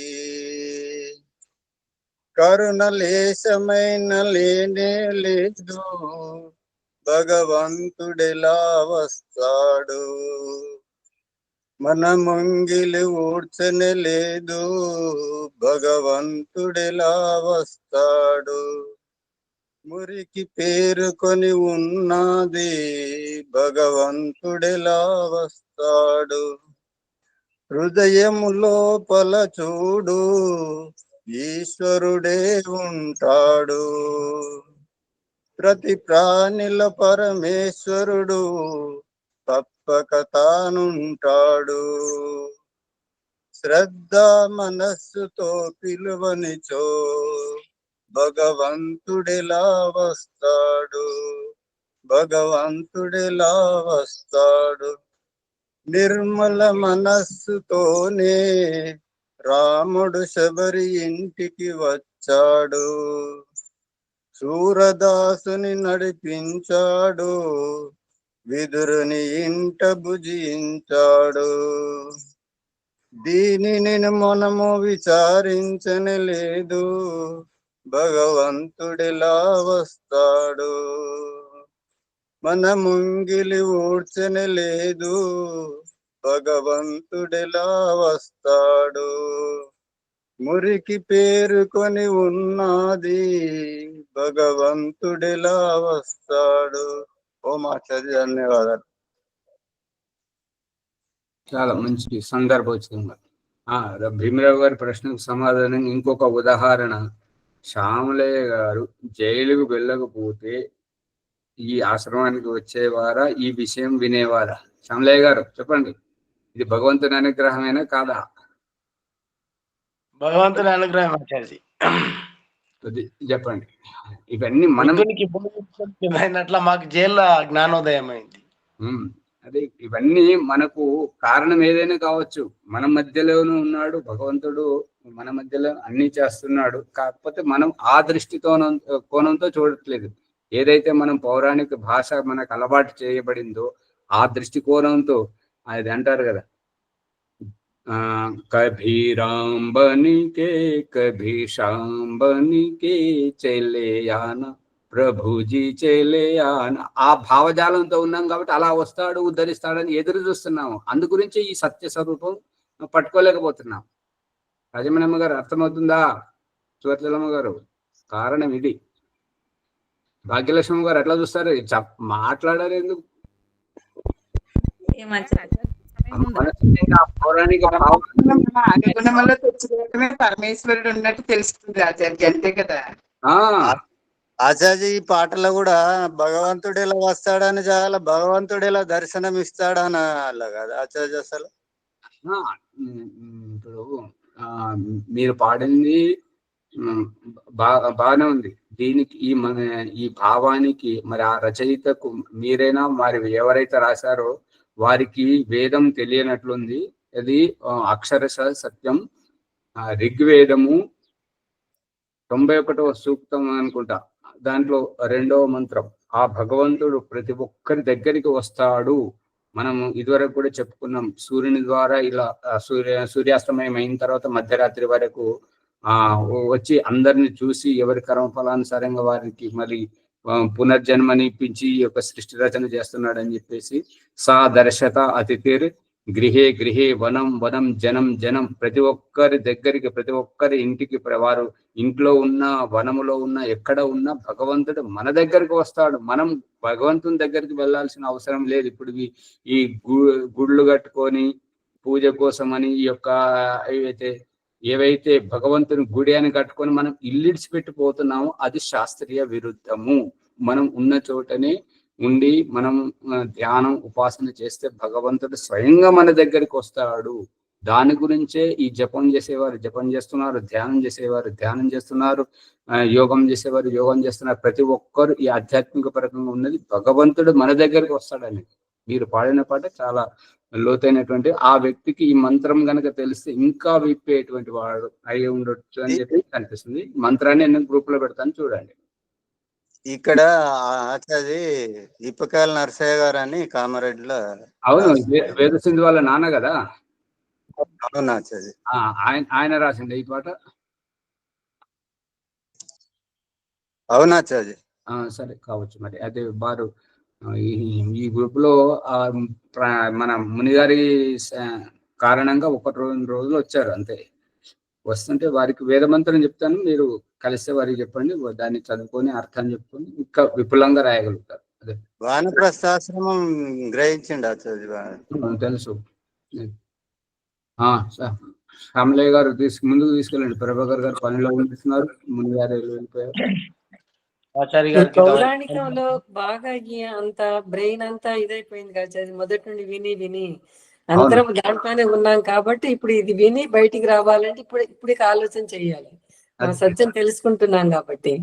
కరుణ లేశమైన లేనే లేదు, భగవంతుడెలా వస్తాడు. మన ముంగిలి ఊడ్చనే లేదు, భగవంతుడెలా వస్తాడు. మురికి పేరుకొని ఉన్నది, భగవంతుడెలా వస్తాడు. హృదయము లోపల చూడు, ఈశ్వరుడే ఉంటాడు. ప్రతి ప్రాణిల పరమేశ్వరుడు తప్పక తానుంటాడు. శ్రద్ధ మనస్సుతో పిలువనిచో, భగవంతుడెలా వస్తాడు. భగవంతుడెలా వస్తాడు. నిర్మల మనస్సుతోనే రాముడు శబరి ఇంటికి వచ్చాడు. సూరదాసుని నడిపించాడు, విదురుని ఇంట భుజించాడు. దీనిని మనము విచారించని లేదు, భగవంతుడెలా వస్తాడు. మన ముంగిలి ఊడ్చని లేదు, భగవంతుడెలా వస్తాడు. మురికి పేరుకొని ఉన్నది, భగవంతుడెలా వస్తాడు. ఓం ఆచార్య, ధన్యవాదాలు. చాలా మంచి సందర్భోచితంగా భీమరావు గారి ప్రశ్నకు సమాధానం ఇంకొక ఉదాహరణ. శ్యామలయ్య గారు జైలుకు వెళ్ళకపోతే ఈ ఆశ్రమానికి వచ్చేవారా, ఈ విషయం వినేవారా? శ్యామలయ్య గారు చెప్పండి, ఇది భగవంతుని అనుగ్రహమేనా కాదా? భగవంతుని అనుగ్రహం ఆచార్య, చెప్పండి. ఇవన్నీ మనం అయినట్ల మాకు జైల్లో జ్ఞానోదయం అయింది. అదే, ఇవన్నీ మనకు కారణం ఏదైనా కావచ్చు. మన మధ్యలోనూ ఉన్నాడు భగవంతుడు, మన మధ్యలో అన్ని చేస్తున్నాడు. కాకపోతే మనం ఆ కోణంతో చూడట్లేదు. ఏదైతే మనం పౌరాణిక భాష మనకు అలవాటు చేయబడిందో ఆ దృష్టికోణంతో, అది అంటారు కదా, కభీ రామ్ బనికే కభీ శ్యామ్ బనికే చలే ఆనా ప్రభుజీ చలే ఆనా. ఆ భావజాలంతో ఉన్నాం కాబట్టి అలా వస్తాడు, ఉద్ధరిస్తాడని ఎదురు చూస్తున్నాము. అందు గురించి ఈ సత్య స్వరూపం పట్టుకోలేకపోతున్నాం. రాజమణమ్మ గారు అర్థమవుతుందా? సువర్చలమ్మ గారు, కారణం ఇది. భాగ్యలక్ష్మి గారు ఎట్లా చూస్తారు? మాట్లాడారు ఎందుకు? పౌరాణిక అనుగుణంలో తెచ్చుకోవడమే పరమేశ్వరుడు ఉన్నట్టు తెలుస్తుంది ఆచార్య, అంతే కదా. ఆచార్య ఈ పాటలో కూడా భగవంతుడు ఎలా వస్తాడని చాలా భగవంతుడు ఎలా దర్శనం ఇస్తాడని అలా కదా ఆచార్య అసలు. ఇప్పుడు మీరు పాడింది బాగానే ఉంది. దీనికి ఈ భావానికి మరి ఆ రచయితకు మీరైనా మరి ఎవరైతే రాశారో వారికి వేదం తెలియనట్లుంది. అది అక్షరశ సత్యం. ఋగ్వేదము 91వ సూక్తం అనుకుంటా, దాంట్లో 2వ మంత్రం, ఆ భగవంతుడు ప్రతి ఒక్కరి దగ్గరికి వస్తాడు. మనం ఇదివరకు కూడా చెప్పుకున్నాం, సూర్యుని ద్వారా ఇలా సూర్యాస్తమయం అయిన తర్వాత మధ్యరాత్రి వరకు వచ్చి అందరిని చూసి ఎవరి కర్మఫలానుసారంగా వారికి మరి పునర్జన్మని ఇప్పించి ఈ యొక్క సృష్టి రచన చేస్తున్నాడు అని చెప్పేసి, సా దర్శత అతిథిర్ గృహే గృహే వనం వనం జనం జనం, ప్రతి ఒక్కరి దగ్గరికి, ప్రతి ఒక్కరి ఇంటికి, వారు ఇంట్లో ఉన్న వనములో ఉన్న ఎక్కడ ఉన్నా భగవంతుడు మన దగ్గరికి వస్తాడు. మనం భగవంతుని దగ్గరికి వెళ్ళాల్సిన అవసరం లేదు. ఇప్పుడు ఈ గుళ్ళు కట్టుకొని పూజ కోసం అని ఈ యొక్క ఏవైతే భగవంతుని గుడి అని కట్టుకొని మనం ఇల్లిడిచి పెట్టిపోతున్నామో అది శాస్త్రీయ విరుద్ధము. మనం ఉన్న చోటనే ఉండి మనం ధ్యానం ఉపాసన చేస్తే భగవంతుడు స్వయంగా మన దగ్గరికి వస్తాడు. దాని గురించే ఈ జపం చేసేవారు జపం చేస్తున్నారు, ధ్యానం చేసేవారు ధ్యానం చేస్తున్నారు, యోగం చేసేవారు యోగం చేస్తున్నారు. ప్రతి ఒక్కరు ఈ ఆధ్యాత్మిక పరంగా ఉన్నది భగవంతుడు మన దగ్గరికి వస్తాడని. మీరు పాడిన పాట చాలా లోతైనటువంటి, ఆ వ్యక్తికి ఈ మంత్రం గనక తెలిస్తే ఇంకా విప్పేటువంటి వాడు అయి ఉండొచ్చు అని చెప్పి కనిపిస్తుంది. మంత్రాన్ని నేను గ్రూప్ లో పెడతాను, చూడండి. ఇక్కడ ఆచార్య ఇప్పకాల నరసయ్య గారు అని కామారెడ్డిలో. అవును, వేదసింధు వాళ్ళ నాన్న కదా. అవును ఆచార్య, ఆయన రాసింది ఈ పాట. అవును ఆచార్య. సరే కావచ్చు. మరి అదే వారు ఈ గ్రూప్ లో మన మునిగారి కారణంగా 1-2 రోజులు వచ్చారు అంతే. వస్తుంటే వారికి వేదమంత్రం చెప్తాను, మీరు కలిస్తే వారికి చెప్పండి, దాన్ని చదువుకొని అర్థం చెప్పుకొని ఇంకా విపులంగా రాయగలుగుతారు. అదే వానప్రస్థాశ్రమం గ్రహించండి ఆచార్య, తెలుసు. శ్యామలయ్య గారు ముందుకు తీసుకెళ్ళండి. ప్రభాకర్ గారు పనిలో ఉంటున్నారు, మునిగారు వెళ్ళిపోయారు. పౌరాణికంలో బాగా అంత బ్రెయిన్ అంతా ఇదైపోయింది కదా, మొదటి నుండి విని విని అందరం దాంట్లోనే ఉన్నాం కాబట్టి ఇప్పుడు ఇది విని బయటికి రావాలంటే ఇప్పుడు ఆలోచన చెయ్యాలి. సత్యం తెలుసుకుంటున్నాం కాబట్టి.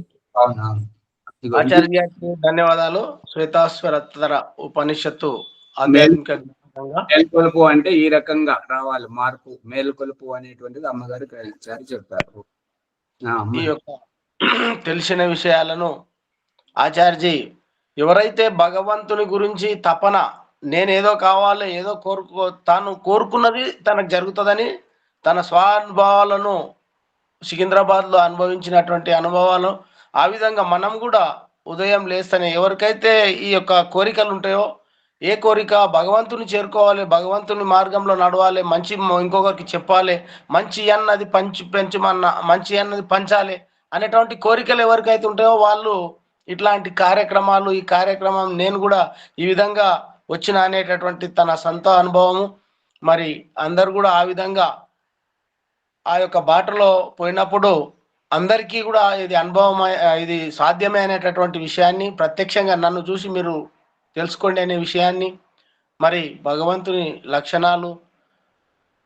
ఆచార్య గారికి ధన్యవాదాలు. శ్వేతాశ్వరత్తర ఉపనిషత్తు ఆధ్యాత్మిక మేల్కొలుపు అంటే ఈ రకంగా రావాలి మార్పు. మేల్కొలుపు అనేటువంటిది అమ్మగారు గ్రహించారు, చెప్పారు. ఈ యొక్క తెలిసిన విషయాలను ఆచార్జీ, ఎవరైతే భగవంతుని గురించి తపన, నేనేదో కావాలి, ఏదో తాను కోరుకున్నది తనకు జరుగుతుందని తన స్వానుభవాలను సికింద్రాబాద్లో అనుభవించినటువంటి అనుభవాలు, ఆ విధంగా మనం కూడా ఉదయం లేస్తేనే ఎవరికైతే ఈ యొక్క కోరికలు ఉంటాయో, ఏ కోరిక భగవంతుని చేరుకోవాలి, భగవంతుని మార్గంలో నడవాలి, మంచి ఇంకొకరికి చెప్పాలి, మంచి అన్నది మంచి అన్నది పంచాలి అనేటువంటి కోరికలు ఎవరికైతే ఉంటాయో వాళ్ళు ఇట్లాంటి కార్యక్రమాలు, ఈ కార్యక్రమం నేను కూడా ఈ విధంగా వచ్చిన అనేటటువంటి తన సొంత అనుభవము. మరి అందరు కూడా ఆ విధంగా ఆ యొక్క బాటలో పోయినప్పుడు అందరికీ కూడా ఇది అనుభవం, ఇది సాధ్యమే అనేటటువంటి విషయాన్ని ప్రత్యక్షంగా నన్ను చూసి మీరు తెలుసుకోండి అనే విషయాన్ని, మరి భగవంతుని లక్షణాలు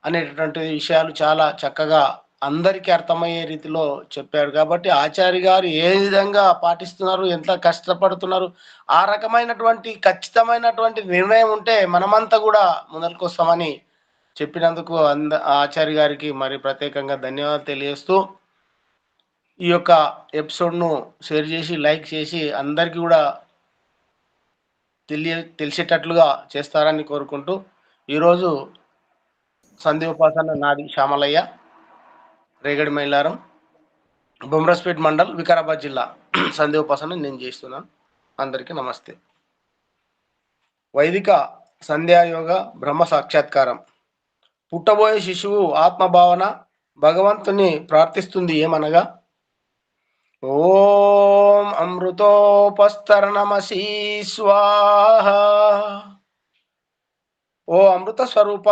అనేటటువంటి విషయాలు చాలా చక్కగా అందరికీ అర్థమయ్యే రీతిలో చెప్పారు. కాబట్టి ఆచార్య గారు ఏ విధంగా పాటిస్తున్నారు, ఎంత కష్టపడుతున్నారు, ఆ రకమైనటువంటి ఖచ్చితమైనటువంటి నిర్ణయం ఉంటే మనమంతా కూడా ముందరికి వస్తామని చెప్పినందుకు ఆచార్య గారికి మరి ప్రత్యేకంగా ధన్యవాదాలు తెలియజేస్తూ, ఈ యొక్క ఎపిసోడ్ను షేర్ చేసి లైక్ చేసి అందరికీ కూడా తెలిసేటట్లుగా చేస్తారని కోరుకుంటూ, ఈరోజు సంధ్యోపాసన నాది శ్యామలయ్య, రేగడి మైలారం, బొమ్రస్పేట్ మండల్, వికారాబాద్ జిల్లా సంధ్యోపాసన నేను చేస్తున్నాను. అందరికీ నమస్తే. వైదిక సంధ్యాయోగ బ్రహ్మ సాక్షాత్కారం పుట్టబోయే శిశువు ఆత్మభావన భగవంతుని ప్రార్థిస్తుంది ఏమనగా, ఓం అమృతోపస్తరణమసీ స్వాహ. ఓ అమృత స్వరూప,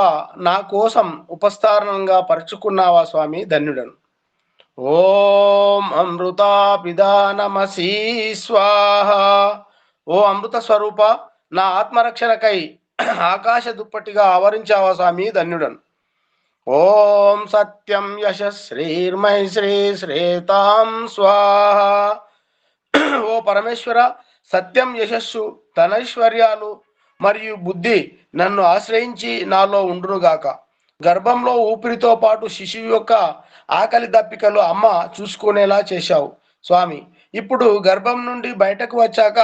నా కోసం ఉపస్థానంగా పరుచుకున్నావా స్వామి, ధన్యుడను. ఓం అమృతాపిదానమసీ స్వాహ. ఓ అమృత స్వరూప, నా ఆత్మరక్షణకై ఆకాశ దుప్పటిగా ఆవరించావా స్వామి, ధన్యుడను. ఓం సత్యం యశశ్రీర్మై శ్రీ శ్రేతాం స్వాహ. ఓ పరమేశ్వర, సత్యం, యశస్సు, ధనైశ్వర్యాలు మరియు బుద్ధి నన్ను ఆశ్రయించి నాలో ఉండునుగాక. గర్భంలో ఊపిరితో పాటు శిశువు యొక్క ఆకలి దప్పికలు అమ్మ చూసుకునేలా చేశావు స్వామి. ఇప్పుడు గర్భం నుండి బయటకు వచ్చాక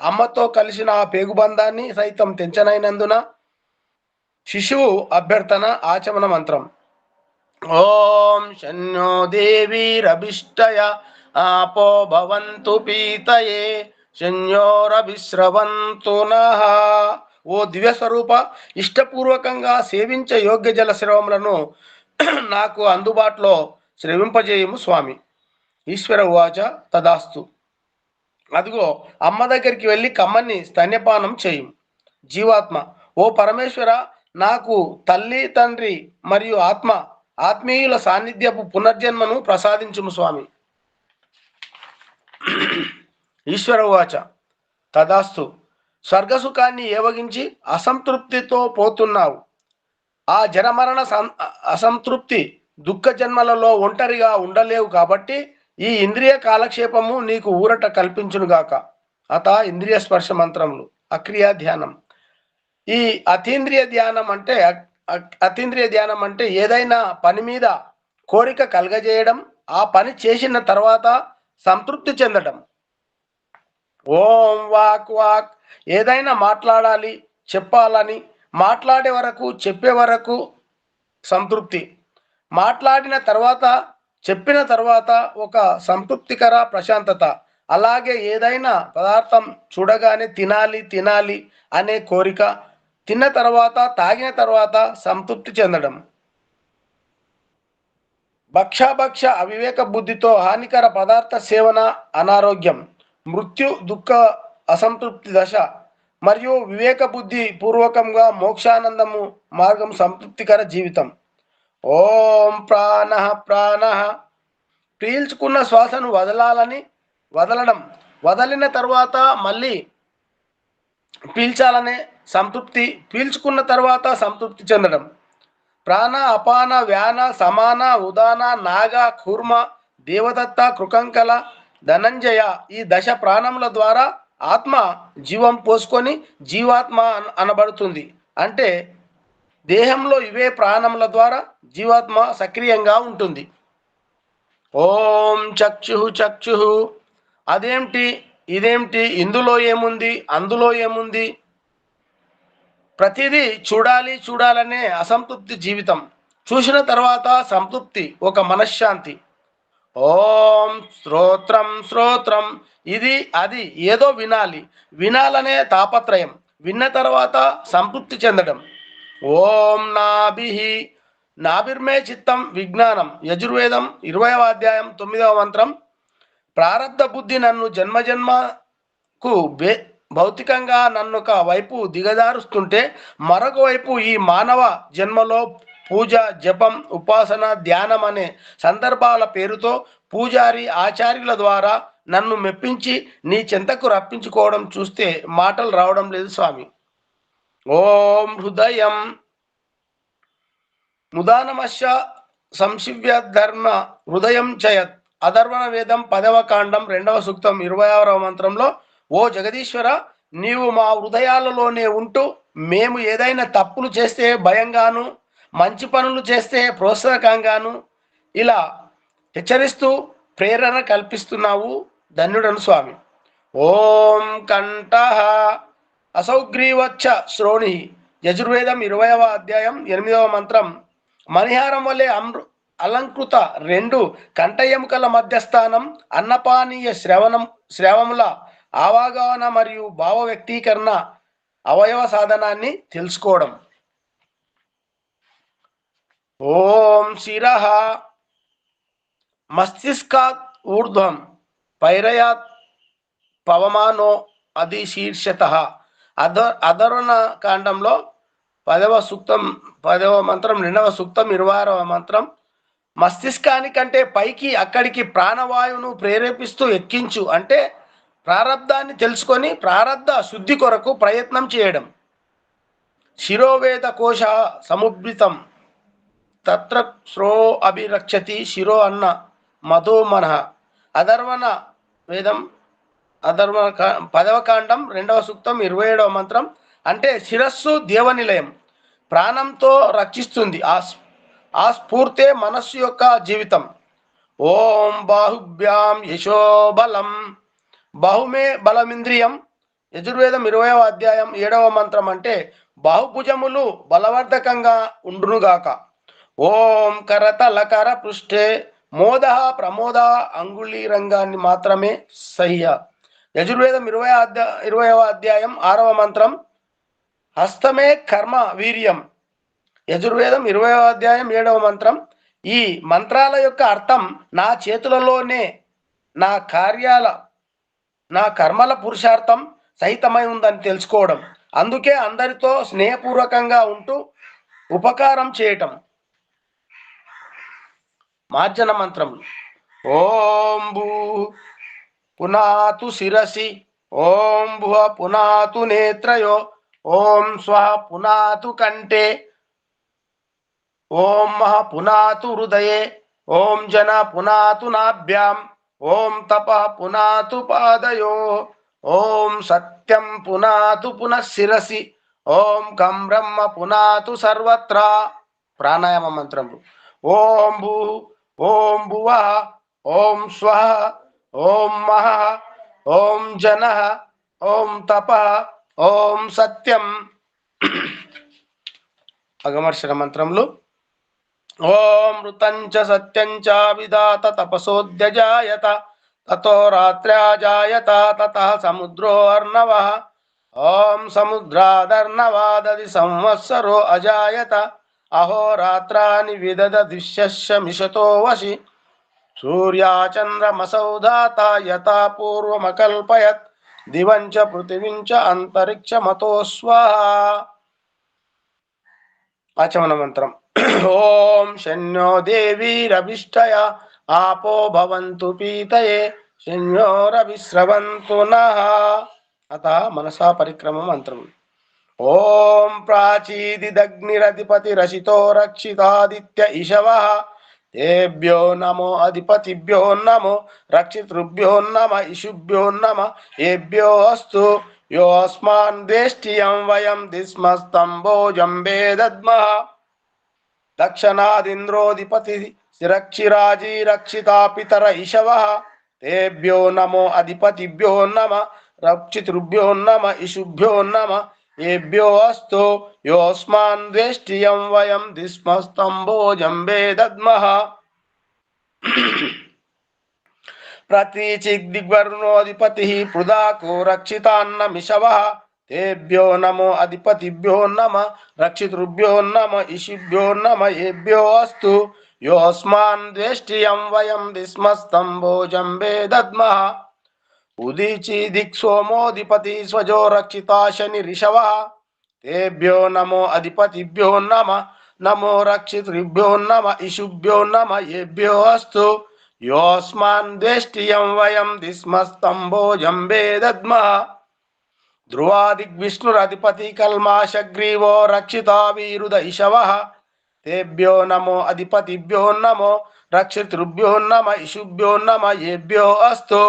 అమ్మతో కలిసిన ఆ పేగుబంధాన్ని సైతం తెంచనైనందున శిశువు అభ్యర్థన ఆచమన మంత్రం. ఓం శన్యో దేవీరభిష్టయ ఆపో భవంతు పీతయే శన్యోరభిస్రవంతు నః. ఓ దివ్య స్వరూప, ఇష్టపూర్వకంగా సేవించే యోగ్య జల స్రవములను నాకు అందుబాటులో స్రవింపజేయము స్వామి. ఈశ్వర ఉవాచ తదాస్తు. అదిగో అమ్మ దగ్గరికి వెళ్ళి కమ్మని స్తన్యపానం చేయు. జీవాత్మ, ఓ పరమేశ్వర, నాకు తల్లి, తండ్రి మరియు ఆత్మీయుల సాన్నిధ్యపు పునర్జన్మను ప్రసాదించుము స్వామి. ఈశ్వర ఉవాచ తదాస్తు. స్వర్గసుఖాన్ని ఏవగించి అసంతృప్తితో పోతున్నావు. ఆ జనమరణ అసంతృప్తి దుఃఖ జన్మలలో ఒంటరిగా ఉండలేవు కాబట్టి ఈ ఇంద్రియ కాలక్షేపము నీకు ఊరట కల్పించునుగాక. అత ఇంద్రియ స్పర్శ మంత్రములు. అక్రియా ధ్యానం. ఈ అతీంద్రియ ధ్యానం అంటే ఏదైనా పని మీద కోరిక కలగజేయడం, ఆ పని చేసిన తర్వాత సంతృప్తి చెందడం. ఓం వాక్ ఏదైనా మాట్లాడాలి, చెప్పాలని, మాట్లాడే వరకు, చెప్పే వరకు సంతృప్తి. మాట్లాడిన తర్వాత, చెప్పిన తర్వాత ఒక సంతృప్తికర ప్రశాంతత. అలాగే ఏదైనా పదార్థం చూడగానే తినాలి అనే కోరిక. తిన్న తర్వాత, తాగిన తర్వాత సంతృప్తి చెందడం. భక్ష అవివేక బుద్ధితో హానికర పదార్థ సేవన అనారోగ్యం, మృత్యు, దుఃఖ, అసంతృప్తి దశ. మరియు వివేక బుద్ధి పూర్వకంగా మోక్షానందము మార్గం సంతృప్తికర జీవితం. ఓం ప్రాణ. పీల్చుకున్న శ్వాసను వదలడం, వదిలిన తర్వాత మళ్ళీ పీల్చాలనే సంతృప్తి, పీల్చుకున్న తర్వాత సంతృప్తి చెందడం. ప్రాణ, అపాన, వ్యాన, సమాన, ఉదాన, నాగ, కూర్మ, దేవదత్త, కృకంకల, ధనంజయ ఈ దశ ప్రాణముల ద్వారా ఆత్మ జీవం పోసుకొని జీవాత్మ అనబడుతుంది. అంటే దేహంలో ఇవే ప్రాణముల ద్వారా జీవాత్మ సక్రియంగా ఉంటుంది. ఓం చక్షు. అదేంటి, ఇదేంటి, ఇందులో ఏముంది, అందులో ఏముంది, ప్రతిదీ చూడాలనే అసంతృప్తి జీవితం. చూసిన తర్వాత సంతృప్తి, ఒక మనశ్శాంతి. ఓం శ్రోత్రం. ఇది అది ఏదో వినాలనే తాపత్రయం. విన్న తర్వాత సంతృప్తి చెందడం. ఓం నాభిర్మే చిత్తం విజ్ఞానం. యజుర్వేదం 20వ అధ్యాయం 9వ మంత్రం. ప్రారబ్ధ బుద్ధి నన్ను జన్మకు భౌతికంగా నన్నొక వైపు దిగదారుస్తుంటే, మరొక వైపు ఈ మానవ జన్మలో పూజ, జపం, ఉపాసన, ధ్యానం అనే సందర్భాల పేరుతో పూజారి, ఆచార్యుల ద్వారా నన్ను మెప్పించి నీ చెంతకు రప్పించుకోవడం చూస్తే మాటలు రావడం లేదు స్వామి. ఓం హృదయం ముదానమశ్య సంశివ్య ధర్మ హృదయం చయత్. అధర్వణ వేదం 10వ కాండం 2వ సూక్తం 26వ మంత్రంలో, ఓ జగదీశ్వర, నీవు మా హృదయాలలోనే ఉంటూ మేము ఏదైనా తప్పులు చేస్తే భయంగాను, మంచి పనులు చేస్తే ప్రోత్సాహకంగాను ఇలా హెచ్చరిస్తూ ప్రేరణ కల్పిస్తున్నావు. ధన్యుడను స్వామి. ఓం కంఠ అసౌగ్రీవచ్చ శ్రోణి. యజుర్వేదం 20వ అధ్యాయం 8వ మంత్రం. మణిహారం వలె అలంకృత 2 కంఠ ఎముకల మధ్యస్థానం అన్నపానీయ శ్రవముల అవగాహన మరియు భావ వ్యక్తీకరణ అవయవ సాధనాన్ని తెలుసుకోవడం. ఓం శిరః మస్తిష్కాత్ ఊర్ధ్వం పైరయాత్ పవమానో అధిశీర్షతః. అధర్వణ కాండంలో 10వ సూక్తం 10వ మంత్రం 2వ సూక్తం 26వ మంత్రం. మస్తిష్కానికంటే పైకి అక్కడికి ప్రాణవాయువును ప్రేరేపిస్తూ ఎక్కించు అంటే ప్రారబ్ధాన్ని తెలుసుకొని ప్రారబ్ధ శుద్ధి కొరకు ప్రయత్నం చేయడం. శిరోవేద కోశ సముద్రితం తత్ర శ్రో అభిరక్షతి శిరో అన్న మధోమన. అధర్వణ వేదం 10వ కాండం 2వ సూక్తం 27వ మంత్రం. అంటే శిరస్సు దేవనిలయం, ప్రాణంతో రక్షిస్తుంది. ఆ స్ఫూర్తే మనస్సు యొక్క జీవితం. ఓం బాహుభ్యాం యశోబలం. బాహుమే బలమింద్రియం. యజుర్వేదం 20వ అధ్యాయం 7వ మంత్రం. అంటే బాహుభుజములు బలవర్ధకంగా ఉండునుగాక. ఓం కరతలకర పృష్ఠే మోద ప్రమోద అంగుళీ రంగాన్ని మాత్రమే సహ్య. యజుర్వేదం 20వ అధ్యాయం 6వ మంత్రం. హస్తమే కర్మ వీర్యం. యజుర్వేదం 20వ అధ్యాయం 7వ మంత్రం. ఈ మంత్రాల యొక్క అర్థం నా చేతులలోనే నా కర్మల పురుషార్థం సహితమై ఉందని తెలుసుకోవడం. అందుకే అందరితో స్నేహపూర్వకంగా ఉంటూ ఉపకారం చేయటం. మార్జన మంత్రం. ఓం భూ పునాతు శిరసి. ఓం భువ పునాతు నేత్రయో. ఓం స్వః పునాతు కంఠే. ఓం మహ పునాతు హృదయే. ఓం జన పునాతు నాభ్యాం. ఓం తప పునాతు పాదయో. ఓం సత్యం పునాతు పునఃశిరసి. ఓం కం బ్రహ్మ పునాతు సర్వత్రా. ప్రాణాయామ మంత్రములు. ఓం భూ ఓం భువ ఓం స్వః ఓం మహ ఓం జన ఓం తప ఓం సత్యం. అగమర్షణ మంత్రములు. ఓం ఋతంచ సత్యంచ విధాత తపసోద్యజాయత తతో రాత్ర్యాజాయత తతః సముద్రో అర్ణవః. ఓం సముద్రాదర్ణవాదది సంవత్సరో అజాయత అహోరాత్రాని విదదదిశ్యస్య మిషతో వశి. సూర్యాచంద్రమసౌ ధాత యథా పూర్వమకల్పయత్ దివంచ పృథివించ అంతరిక్షమతో స్వాహా. ఆచమన మంత్రం. ఓం శన్యో దేవీరభిష్టయ ఆపో భవంతు పీతయే శన్యోరవిశ్రవంతు నః. అత మనసా పరిక్రమ మంత్రం. ఓం ప్రాచీదిదగ్నిరధిపతిరసితో రక్షితాదిత్య ఇషవః. తేభ్యో నమో అధిపతిభ్యో నమో రక్షితృభ్యో నమ ఇషుభ్యో నమ ఏభ్యో అస్తు. యోస్మాన్ దేష్టియం వయం దిస్మస్తంభోజంబే దద్మః. దక్షిణాదింద్రోధిపతి శిరక్షిరాజీ రక్షితా పితర ఇషవః. తేభ్యో నమో అధిపతిభ్యో నమ రక్షితృభ్యో నమ ఇషుభ్యో నమ ఏభ్యో అస్తు. యోస్మాన్ ద్వేష్టియం వయం దిస్మస్తంభోజంబే దద్మః. ప్రతీచిగ్దిగ్వర్ణోధిపతి పృదాకో రక్షితాన్నమిషవః. తేభ్యో నమో అధిపతిభ్యో నమ రక్షితృభ్యో నమ ఇషిభ్యో నమ ఏభ్యో అస్తు. యోస్మాన్ ద్వేష్టియం వయం దిస్మస్తంభోజంబే దద్మః. ఉదీచి దిక్సోమోధిపతి స్వజో రక్షితా శని రిషవః. తేభ్యో నమో అధిపతిభ్యో నమ నమో రక్షితృభ్యో నమ ఇషుభ్యో నమ ఏభ్యో అస్తు. యోస్మాన్ ద్వేష్టియం వయం దిస్మస్తంభోజంబే దద్మః. ధ్రువాదిగ్విష్ణురధిపతి కల్మాషగ్రీవో రక్షితా వీరుద ఇషవః. తేభ్యో నమో అధిపతిభ్యో నమో రక్షితృభ్యో నమ ఇషుభ్యో నమ ఏభ్యో అస్తు.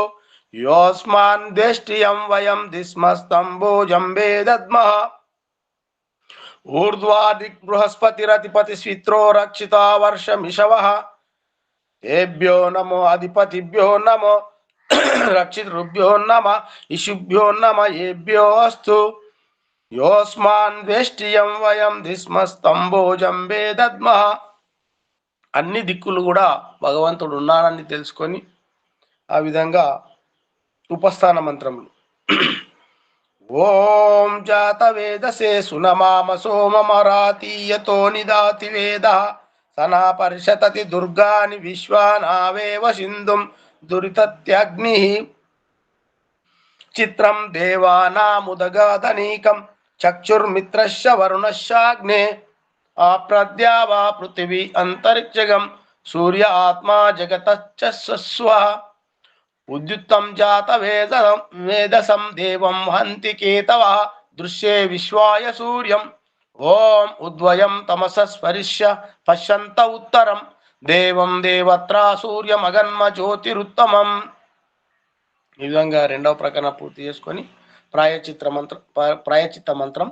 యోస్మాన్ ద్వేష్టియం వయం దిస్మస్తంభోజంబే దద్మః. ఊర్ధ్వాదిక్ బృహస్పతిరధిపతి స్విత్రో రక్షితా వర్షమిషవః. తేభ్యో నమో అధిపతిభ్యో నమో రక్షితృభ్యో నమ ఇషుభ్యో నమ ఏభ్యో అస్తు. యోస్మాన్ ద్వేష్టియం వయం దిస్మస్తంభోజంబే దద్మః. అన్ని దిక్కులు కూడా భగవంతుడు ఉన్నాడని తెలుసుకొని ఆ విధంగా ఉపస్థాన మంత్రములు. ఓం జాత వేదసే సునమామ సోమమరాతీయతో నిదాతి వేద సనా పరిషతతి దుర్గాని విశ్వానావేవ సింధుం దురితత్యగ్ని చిత్రం దేవానాముదగాదనీకం చక్షుర్మిత్రస్య వరుణశ్చాగ్నే ఆప్రద్యావా పృథివీ అంతరిక్షగం సూర్య ఆత్మా జగతశ్చ స్వ ఉద్యుక్తం జాత వేదసం దేవం హంతి కేతవ దృశ్యే విశ్వాయ సూర్యం ఓం ఉద్వయం తమస స్పరిశ్య పశ్యంత ఉత్తరం దేవం దేవత్రా సూర్యమగన్మ జ్యోతిరుత్తమం. ఈ విధంగా రెండవ ప్రకరణ పూర్తి చేసుకొని ప్రాయచిత్త మంత్రం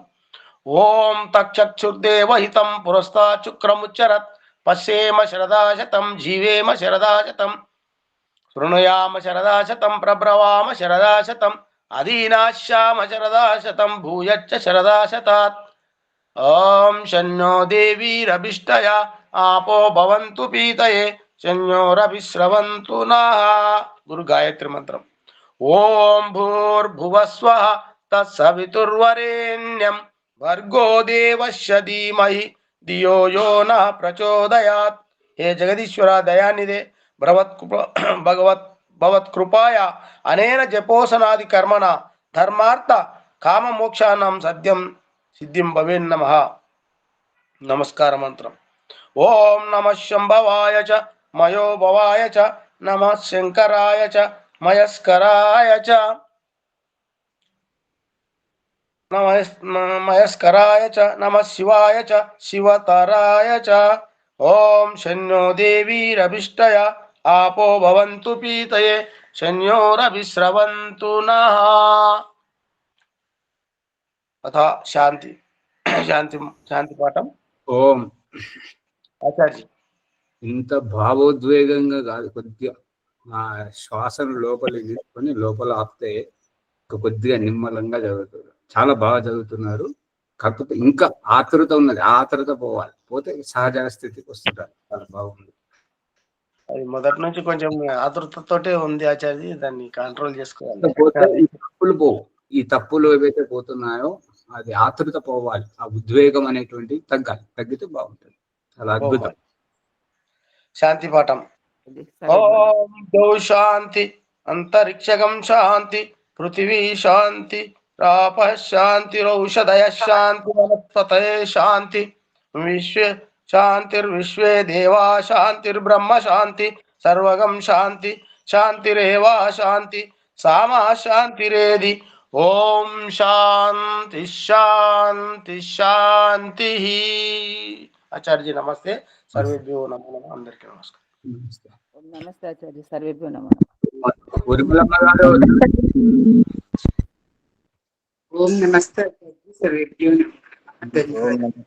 ఓం తక్షుర్దేవహితం పురస్తా శుక్రముచ్చరత్ పశ్యేమ శరదాశతం జీవేమ శరదాశతం శృణుయామ శరదాశతం ప్రబ్రవామ శరదాశతం అధీనాశ్యామ శరదాశతం భూయచ్చ శరదాశతాత్. ఓం శన్యో దేవీరభిష్టయ ఆపో భవంతు పీతయే శన్యోరభిస్రవంతు నః. గురు గాయత్రి మంత్రం ఓం భూర్భువస్వః తత్సవితుర్వరేణ్యం భర్గో దేవస్య ధీమహి ధియో యో నః ప్రచోదయాత్. హే జగదీశ్వర దయానిదే భగవత్కృపాయ అనేన జపోసనాది కర్మణ ధర్మార్థ కామ మోక్షానాం సద్యం సిద్ధిం భవేన్నమః. నమస్కార మంత్రం ఓం నమః శంభవాయ చ మయో భవాయ చ నమః శంకరాయ చ మయస్కరాయ చ మయస్కరాయ చ నమః శివాయ చ శివతరాయ చ. ఓం శన్యో దేవీరభిష్టయ ఆపో భవంతు పీతయే శన్యోరభిస్రవంతు నః. అథ శాంతి శాంతి శాంతి పాఠం. ఓం. ఆచార్య ఇంత భావోద్వేగంగా కాదు, కొద్దిగా ఆ శ్వాసను లోపలికి తీసుకొని లోపల ఆపితే కొద్దిగా నిమ్మలంగా చదువుతారు. చాలా బాగా చదువుతున్నారు. కాకపోతే ఇంకా ఆతృత ఉన్నది, ఆతృత పోవాలి, పోతే సహజ స్థితికి వస్తుంటారు. చాలా బాగుంది. అది మొదటి నుంచి కొంచెం ఆతృతతోటే ఉంది ఆచార్య, దాన్ని కంట్రోల్ చేసుకోవాలి. పోతే ఈ తప్పులు పోవు. ఈ తప్పులు ఏవైతే పోతున్నాయో అది ఆతృత పోవాలి, ఆ ఉద్వేగం అనేటువంటి తగ్గాలి. తగ్గితే బాగుంటుంది. చాలా అద్భుతం. శాంతి పాఠం ఓం ద్యౌ శాంతి అంతరిక్షగం శాంతి పృథివీ శాంతి రాప శాంతిరౌషధయ శాంతి వనస్పతయే శాంతి విశ్వే శాంతిర్విశ్వే దేవా శాంతిర్బ్రహ్మ శాంతి సర్వగం శాంతి శాంతిరేవా శాంతి సామా శాంతిరేది. ఓం శాంతి శాంతి శాంతి. ఆచార్య నమస్తే. సర్వేభ్యో నమో నమః. అందరికీ నమస్కారం. నమస్తే ఆచార్య. సర్వేభ్యో నమః. ఓం నమస్తే సర్వేభ్యో నమః. ఓం నమః.